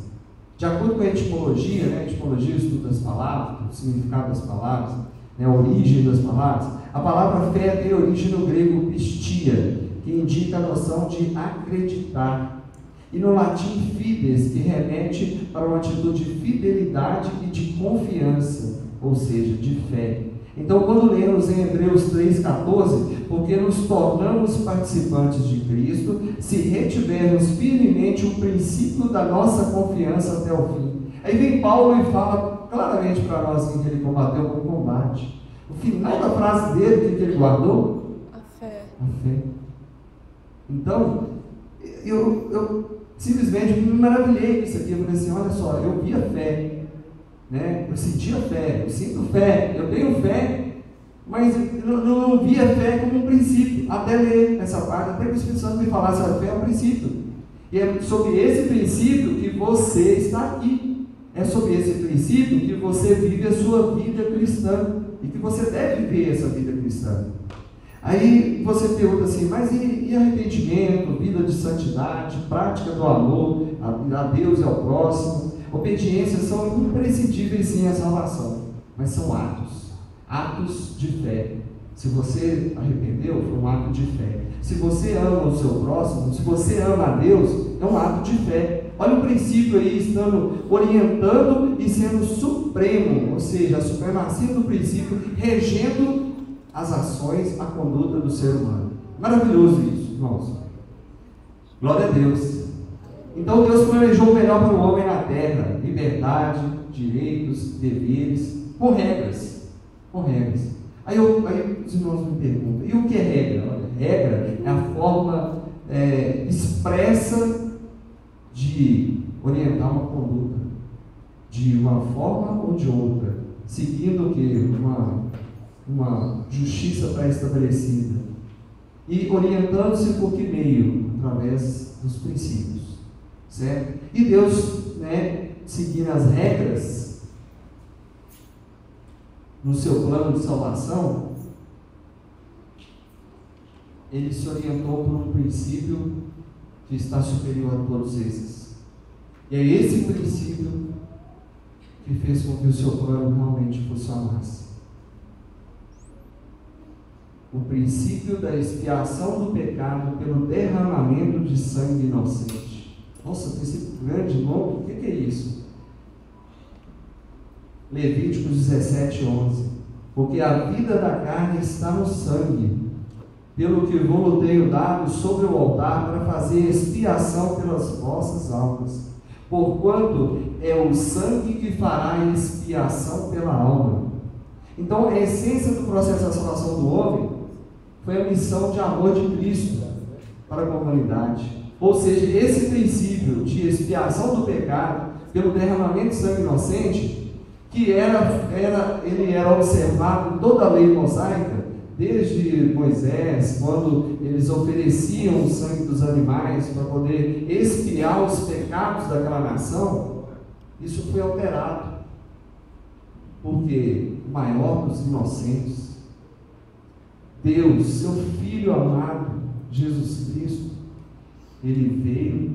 Speaker 2: De acordo com a etimologia, né? A etimologia estuda as palavras, o significado das palavras, né? A origem das palavras. A palavra fé tem origem no grego pistia, que indica a noção de acreditar. E no latim fides, que remete para uma atitude de fidelidade e de confiança, ou seja, de fé. Então, quando lemos em Hebreus 3,14, porque nos tornamos participantes de Cristo, se retivermos firmemente o princípio da nossa confiança até o fim. Aí vem Paulo e fala claramente para nós que ele combateu com o combate. O final da frase dele, o que ele guardou?
Speaker 3: A fé.
Speaker 2: A fé. Então, eu simplesmente me maravilhei com isso aqui. Eu falei assim, olha só, eu vi a fé. Né? Eu senti a fé, eu sinto fé, eu tenho fé, mas eu não vi a fé como um princípio, até ler essa parte, até que o Espírito Santo me falasse, a fé é um princípio, e é sobre esse princípio que você está aqui, é sobre esse princípio que você vive a sua vida cristã, e que você deve viver essa vida cristã. Aí você pergunta assim, mas e arrependimento, vida de santidade, prática do amor a Deus e ao próximo? Obediência são imprescindíveis sim à salvação, mas são atos de fé. Se você arrependeu, foi um ato de fé. Se você ama o seu próximo, se você ama a Deus, é um ato de fé. Olha o princípio aí, estando orientando e sendo supremo, ou seja, a supremacia do princípio, regendo as ações, a conduta do ser humano. Maravilhoso isso, irmãos. Glória a Deus. Então Deus planejou o melhor para o homem na terra, liberdade, direitos, deveres, com regras. Aí os irmãos me perguntam, e o que é regra? Olha, regra é a forma expressa de orientar uma conduta, de uma forma ou de outra, seguindo o que? Uma justiça pré-estabelecida, e orientando-se por que meio? Através dos princípios. Certo? E Deus, né, seguindo as regras no seu plano de salvação, ele se orientou por um princípio que está superior a todos esses. E é esse princípio que fez com que o seu plano realmente funcionasse. O princípio da expiação do pecado pelo derramamento de sangue inocente. Nossa, princípio grande, longo, o que é isso? Levíticos 17:11. Porque a vida da carne está no sangue, pelo que vou tenho dado sobre o altar para fazer expiação pelas vossas almas. Porquanto é o sangue que fará expiação pela alma. Então, a essência do processo da salvação do homem foi a missão de amor de Cristo para a humanidade. Ou seja, esse princípio de expiação do pecado pelo derramamento de sangue inocente, que ele era observado em toda a lei mosaica, desde Moisés, quando eles ofereciam o sangue dos animais para poder expiar os pecados daquela nação, isso foi alterado, porque o maior dos inocentes, Deus, seu Filho amado, Jesus Cristo, ele veio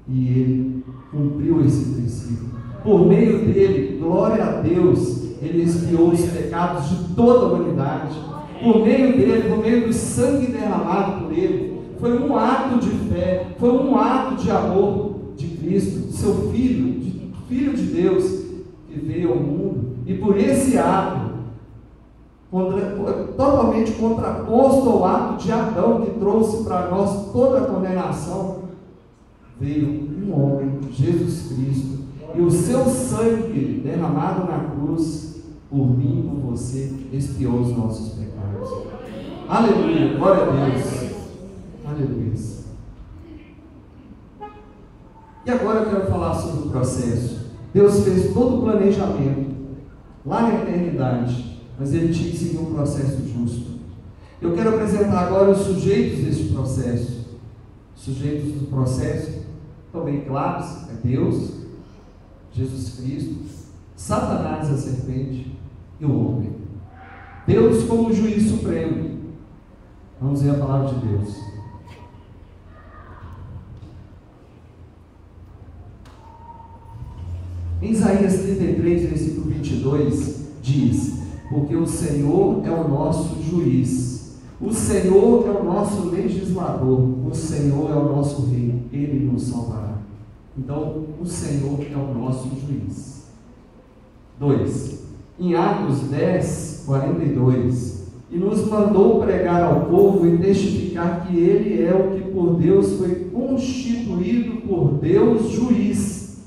Speaker 2: e ele cumpriu esse princípio. Por meio dele, glória a Deus, ele expiou os pecados de toda a humanidade. Por meio dele, por meio do sangue derramado por ele, foi um ato de fé, foi um ato de amor de Cristo, seu Filho, Filho de Deus, que veio ao mundo. E por esse ato, totalmente contraposto ao ato de Adão, que trouxe para nós toda a condenação, veio um homem, Jesus Cristo, e o seu sangue derramado na cruz, por mim e por você, expiou os nossos pecados. Aleluia, glória a Deus. Aleluia. E agora eu quero falar sobre o processo. Deus fez todo o planejamento lá na eternidade, mas ele tinha que seguir um processo justo. Eu quero apresentar agora os sujeitos deste processo. Os sujeitos do processo estão bem claros: é Deus, Jesus Cristo, Satanás, a serpente, e o homem.
Speaker 1: Deus como juiz supremo. Vamos ver a palavra de Deus. Em Isaías 33, versículo 22, diz: porque o Senhor é o nosso juiz, o Senhor é o nosso legislador, o Senhor é o nosso rei, Ele nos salvará. Então, o Senhor é o nosso juiz. 2. Em Atos 10, 42, e nos mandou pregar ao povo e testificar que Ele é o que por Deus foi constituído por Deus juiz.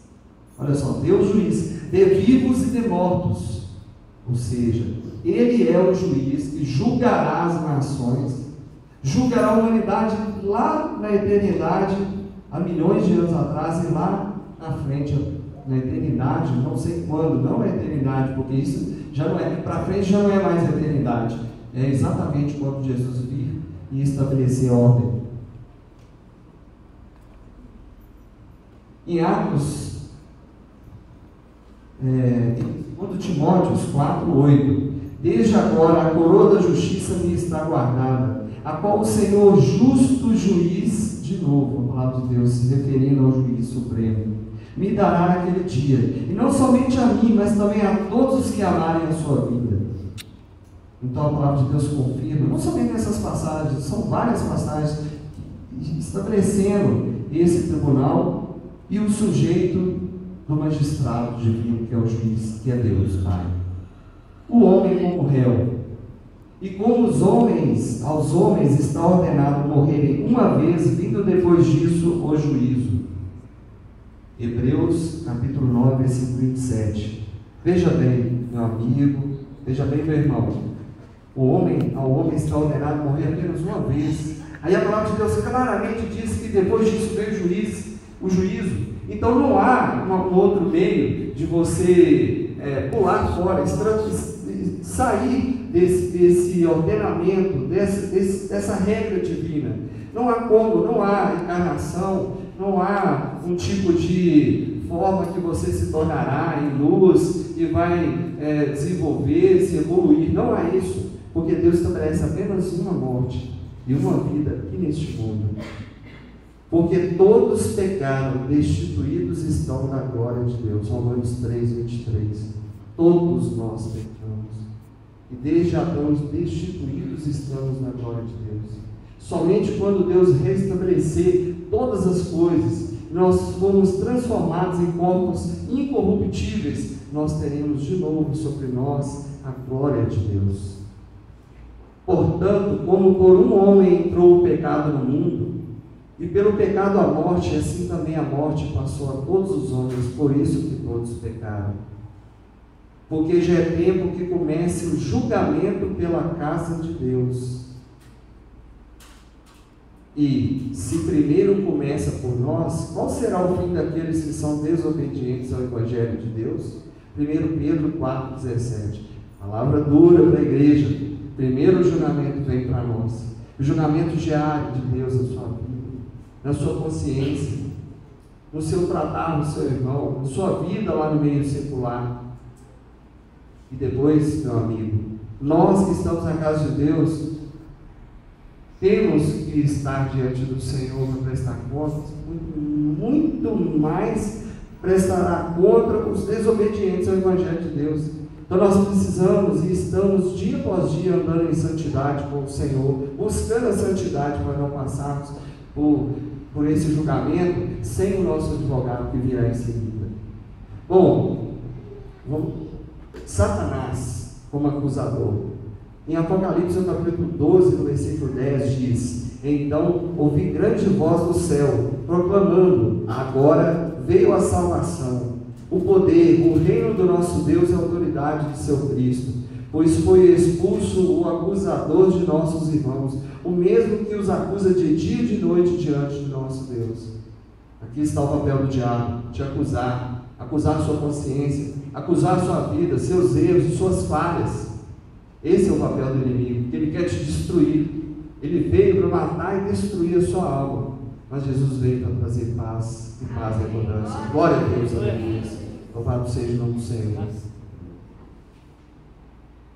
Speaker 1: Olha só, Deus juiz, de vivos e de mortos. Ou seja, Ele é o juiz que julgará as nações, julgará a humanidade lá na eternidade, há milhões de anos atrás, e lá na frente, na eternidade, não sei quando, não é eternidade, porque isso já não é, para frente já não é mais eternidade, é exatamente quando Jesus vir e estabelecer a ordem. Em Atos, segundo Timóteos 4:8, desde agora a coroa da justiça me está guardada, a qual o Senhor justo juiz, de novo a palavra de Deus se referindo ao juiz supremo, me dará naquele dia, e não somente a mim, mas também a todos os que amarem a sua vida. Então a palavra de Deus confirma, não somente nessas passagens, são várias passagens estabelecendo esse tribunal e o sujeito do magistrado divino, que é o juiz, que é Deus Pai. O homem como réu. E como aos homens está ordenado morrerem uma vez, vindo depois disso o juízo. Hebreus capítulo 9, versículo 27. Veja bem, meu amigo, veja bem, meu irmão. Ao homem está ordenado morrer apenas uma vez. Aí a palavra de Deus claramente diz que depois disso veio o juízo. Então não há um outro meio de você pular fora, sair desse ordenamento, dessa regra divina. Não há como, não há encarnação, não há um tipo de forma que você se tornará em luz e vai desenvolver, se evoluir. Não há isso, porque Deus estabelece apenas uma morte e uma vida aqui neste mundo. Porque todos pecaram, destituídos estão da glória de Deus. Romanos 3, 23. Todos nós pecamos. E desde Adão destituídos estamos na glória de Deus. Somente quando Deus restabelecer todas as coisas, nós fomos transformados em corpos incorruptíveis, nós teremos de novo sobre nós a glória de Deus. Portanto, como por um homem entrou o pecado no mundo, e pelo pecado a morte, assim também a morte passou a todos os homens, por isso que todos pecaram. Porque já é tempo que comece o julgamento pela casa de Deus. E, se primeiro começa por nós, qual será o fim daqueles que são desobedientes ao Evangelho de Deus? 1 Pedro 4,17. Palavra dura para a igreja. Primeiro o julgamento vem para nós. O julgamento diário de Deus na sua vida, na sua consciência, no seu tratar, no seu irmão, na sua vida lá no meio secular. E depois, meu amigo, nós que estamos na casa de Deus, temos que estar diante do Senhor para prestar contas, muito mais prestará conta os desobedientes ao Evangelho de Deus. Então nós precisamos e estamos dia após dia andando em santidade com o Senhor, buscando a santidade para não passarmos por esse julgamento sem o nosso advogado que virá em seguida. Bom, Satanás como acusador. Em Apocalipse, no capítulo 12, no versículo 10, diz: então ouvi grande voz do céu, proclamando: agora veio a salvação, o poder, o reino do nosso Deus e a autoridade de seu Cristo, pois foi expulso o acusador de nossos irmãos, o mesmo que os acusa de dia e de noite diante de nosso Deus. Aqui está o papel do diabo, te acusar sua consciência, acusar sua vida, seus erros e suas falhas. Esse é o papel do inimigo, porque ele quer te destruir. Ele veio para matar e destruir a sua alma, mas Jesus veio para trazer paz e paz e abundância. Glória a Deus, aleluia. Louvado seja o nome do Senhor.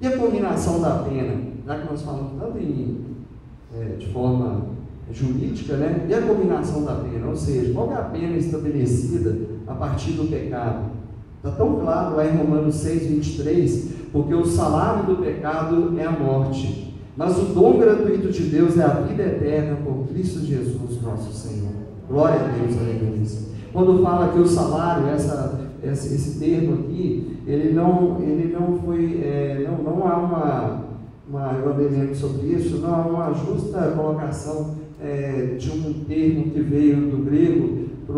Speaker 2: E a combinação da pena, já que nós falamos tanto de forma jurídica, né? E a combinação da pena, ou seja, qual é a pena estabelecida a partir do pecado? Está tão claro lá em Romanos 6, 23, porque o salário do pecado é a morte, mas o dom gratuito de Deus é a vida eterna por Cristo Jesus, nosso Senhor. Glória a Deus, aleluia. Quando fala que o salário, esse termo aqui, ele não foi, não há eu lembro sobre isso, não há uma justa colocação de um termo que veio do grego para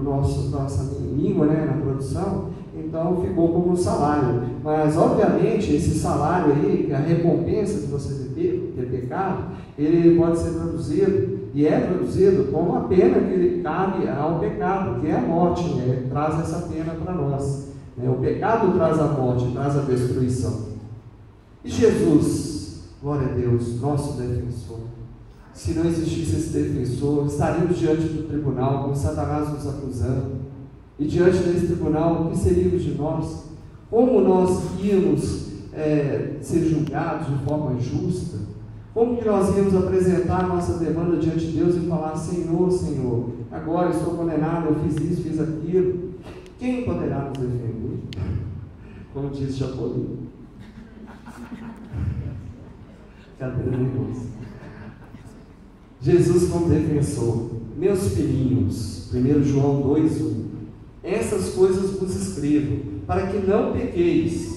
Speaker 2: nossa língua, né, na tradução, então ficou como salário. Mas, obviamente, esse salário aí, a recompensa de você ter pecado, ele pode ser traduzido, e é traduzido como a pena que cabe ao pecado, que é a morte, né? Traz essa pena para nós. Né? O pecado traz a morte, traz a destruição. E Jesus, glória a Deus, nosso defensor. Se não existisse esse defensor, estaríamos diante do tribunal, com Satanás nos acusando. E diante desse tribunal, o que seríamos de nós? Como nós íamos ser julgados de forma justa? Como que nós íamos apresentar a nossa demanda diante de Deus e falar: Senhor, Senhor, agora estou condenado, eu fiz isso, fiz aquilo. Quem poderá nos defender? Como diz Chapolin. Cadê Deus? Jesus como defensor. Meus filhinhos, 1 João 2:1, essas coisas vos escrevo, para que não pequeis.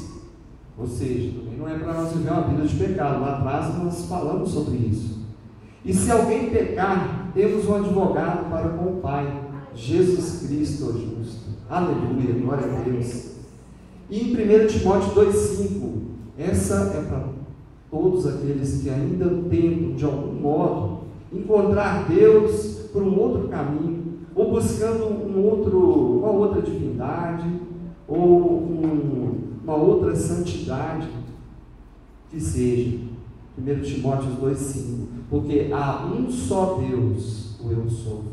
Speaker 2: Ou seja, também não é para nós viver uma vida de pecado. Lá atrás nós falamos sobre isso. E se alguém pecar, temos um advogado para com o Pai, Jesus Cristo o justo. Aleluia, glória a Deus. E em 1 Timóteo 2:5, essa é para todos aqueles que ainda tentam, de algum modo, encontrar Deus por um outro caminho, ou buscando uma outra divindade, ou uma outra santidade, que seja. 1 Timóteo 2:5, porque há um só Deus, o eu sou,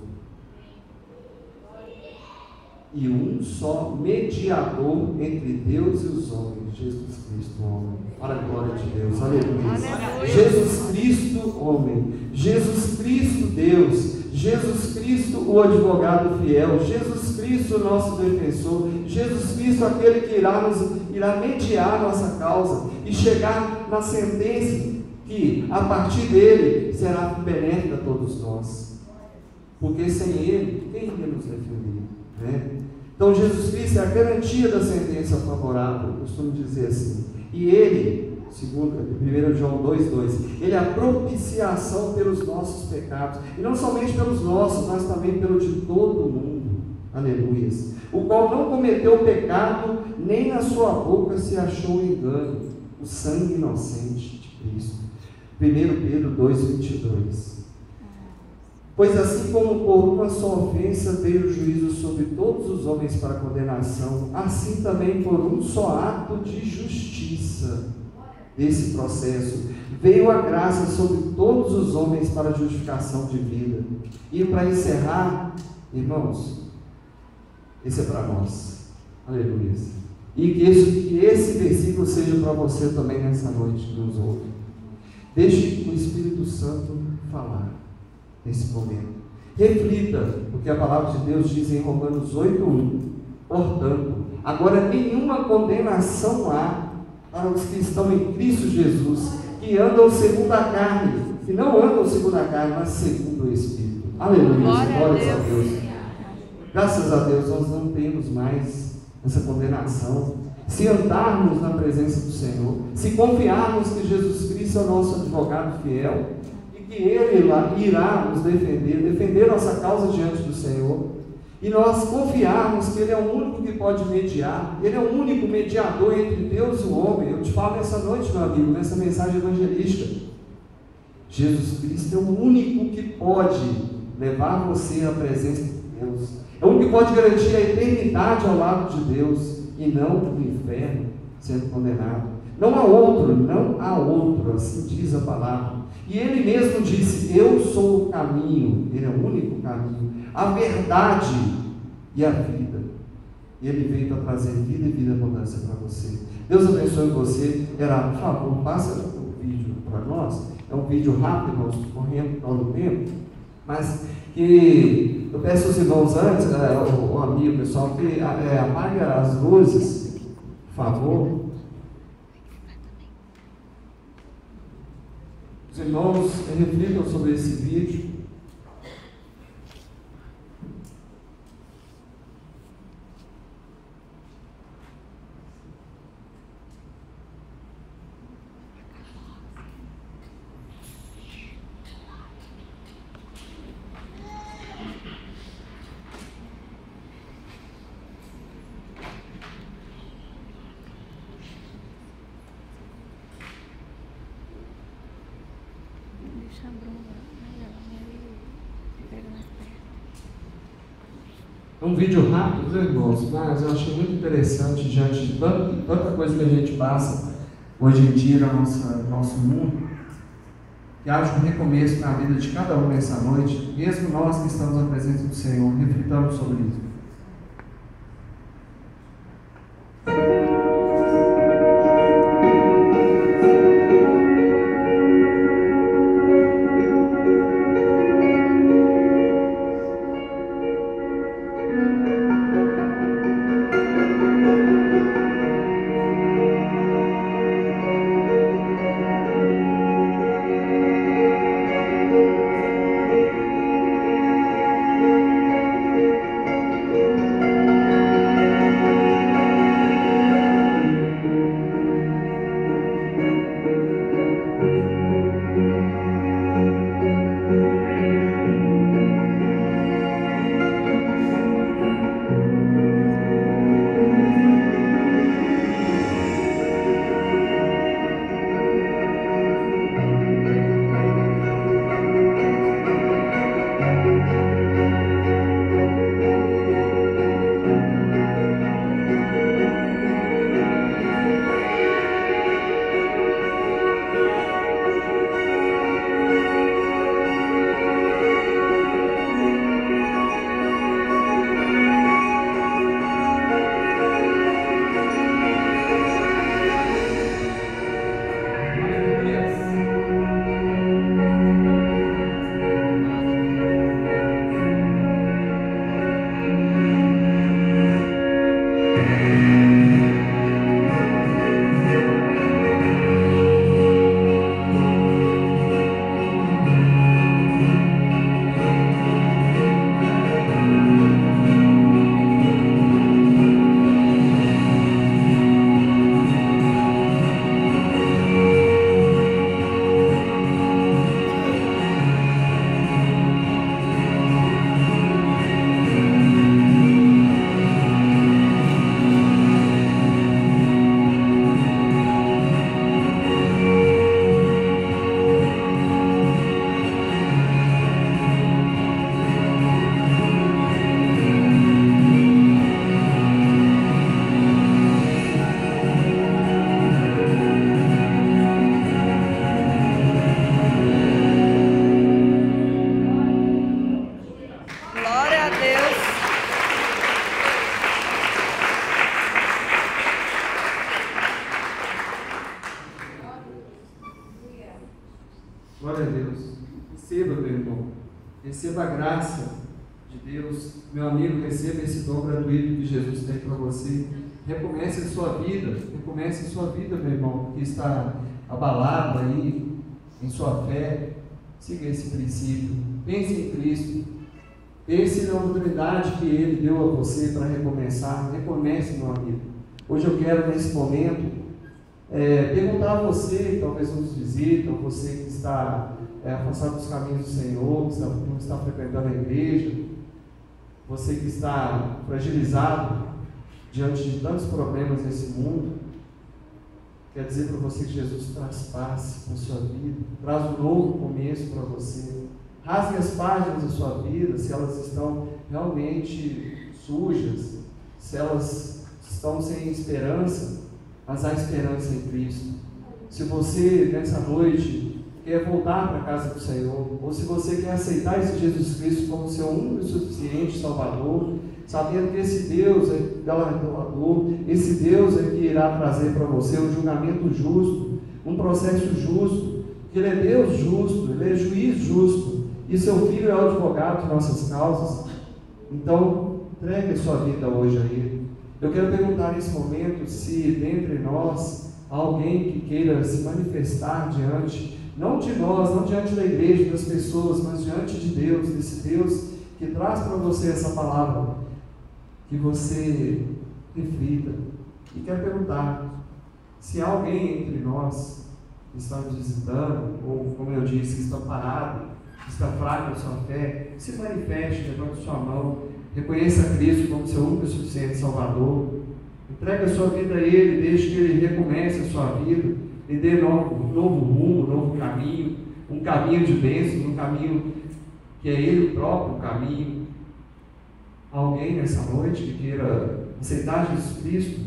Speaker 2: e um só mediador entre Deus e os homens, Jesus Cristo, homem. Para a glória de Deus, aleluia. Jesus Cristo, homem. Jesus Cristo, Deus. Jesus Cristo, o advogado fiel. Jesus Cristo, nosso defensor. Jesus Cristo, aquele que irá mediar nossa causa e chegar na sentença que, a partir dele, será benéfica a todos nós. Porque sem ele, quem iria nos defender? Né? Então, Jesus Cristo é a garantia da sentença favorável, eu costumo dizer assim. E ele, segundo 1 João 2:2, ele é a propiciação pelos nossos pecados, e não somente pelos nossos, mas também pelo de todo mundo. Aleluia. O qual não cometeu pecado, nem na sua boca se achou engano. O sangue inocente de Cristo. 1 Pedro 2:22. Pois assim como por uma só ofensa veio o juízo sobre todos os homens para condenação, assim também por um só ato de justiça desse processo veio a graça sobre todos os homens para a justificação de vida. E para encerrar, irmãos, esse é para nós. Aleluia. E que esse versículo seja para você também nessa noite que nos ouve. Deixe o Espírito Santo falar nesse momento. Reflita, porque a palavra de Deus diz em Romanos 8:1, portanto, agora nenhuma condenação há para os que estão em Cristo Jesus, que andam segundo a carne, que não andam segundo a carne, mas segundo o Espírito. Aleluia, glórias a Deus. Graças a Deus nós não temos mais essa condenação. Se andarmos na presença do Senhor, se confiarmos que Jesus Cristo é o nosso advogado fiel, que Ele irá nos defender nossa causa diante do Senhor, e nós confiarmos que Ele é o único que pode mediar, Ele é o único mediador entre Deus e o homem. Eu te falo nessa noite, meu amigo, nessa mensagem evangelística, Jesus Cristo é o único que pode levar você à presença de Deus, é o único que pode garantir a eternidade ao lado de Deus, e não o inferno sendo condenado. Não há outro, assim diz a palavra. E Ele mesmo disse: eu sou o caminho. Ele é o único caminho, a verdade e a vida. E Ele veio para trazer vida e vida abundância para você. Deus abençoe você. Geraldo, por favor, passa o vídeo para nós. É um vídeo rápido, nós estamos correndo por todo o tempo, mas que eu peço aos irmãos antes, o amigo, pessoal, que apague as luzes, por favor. Os irmãos reflitam sobre esse vídeo. É um vídeo rápido, né, irmãos? Mas eu achei muito interessante diante de tanta coisa que a gente passa hoje em dia no nosso mundo. Que haja um recomeço na vida de cada um nessa noite, mesmo nós que estamos na presença do Senhor, reflitamos sobre isso. Glória a Deus. Receba, meu irmão. Receba a graça de Deus. Meu amigo, receba esse dom gratuito que Jesus tem para você. Recomece a sua vida. Recomece a sua vida, meu irmão, que está abalado aí em sua fé. Siga esse princípio. Pense em Cristo. Pense na oportunidade que Ele deu a você para recomeçar. Recomece, meu amigo. Hoje eu quero, nesse momento, perguntar a você, talvez nos visita, ou você que está afastado dos caminhos do Senhor, que não está frequentando a igreja, você que está fragilizado diante de tantos problemas nesse mundo, quer dizer para você que Jesus traz paz para a sua vida, traz um novo começo para você. Rasgue as páginas da sua vida, se elas estão realmente sujas, se elas estão sem esperança, mas há esperança em Cristo. Se você, nessa noite, quer voltar para a casa do Senhor, ou se você quer aceitar esse Jesus Cristo como seu único e suficiente Salvador, sabendo que esse Deus é galardoador, esse Deus é que irá trazer para você um julgamento justo, um processo justo, que Ele é Deus justo, Ele é juiz justo, e seu Filho é o advogado de nossas causas. Então, entregue a sua vida hoje a Ele. Eu quero perguntar nesse momento se dentre nós há alguém que queira se manifestar diante, não de nós, não diante da igreja, das pessoas, mas diante de Deus, desse Deus que traz para você essa palavra, que você reflita. E quero perguntar se há alguém entre nós que está nos visitando, ou como eu disse, que está parado, que está fraco na sua fé, se manifeste, levante sua mão, reconheça Cristo como seu único e suficiente Salvador, entregue a sua vida a Ele, deixe que Ele recomece a sua vida, e dê novo rumo, novo caminho, um caminho de bênçãos, um caminho que é Ele próprio caminho. Alguém nessa noite que queira aceitar Jesus Cristo,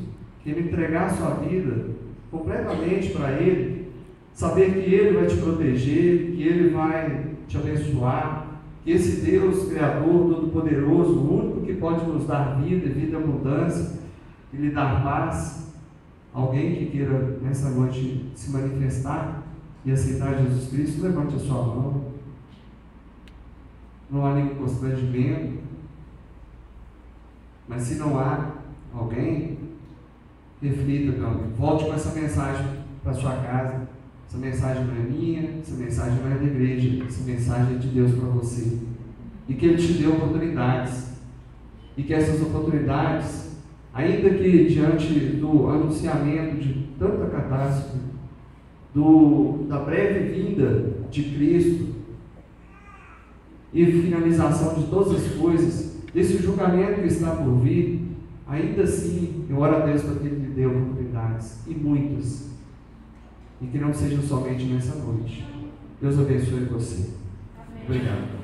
Speaker 2: queira entregar a sua vida completamente para Ele, saber que Ele vai te proteger, que Ele vai te abençoar, que esse Deus Criador Todo-Poderoso, o único que pode nos dar vida e vida abundância e lhe dar paz. Alguém que queira nessa noite se manifestar e aceitar Jesus Cristo, levante a sua mão. Não há nenhum constrangimento, mas se não há alguém, reflita, meu amigo. Volte com essa mensagem para sua casa. Essa mensagem não é minha, essa mensagem não é da igreja, essa mensagem é de Deus para você. E que Ele te dê oportunidades. E que essas oportunidades, ainda que diante do anunciamento de tanta catástrofe, da breve vinda de Cristo e finalização de todas as coisas, desse julgamento que está por vir, ainda assim, eu oro a Deus para que Ele lhe dê oportunidades, e muitas, e que não sejam somente nessa noite. Deus abençoe você. Obrigado.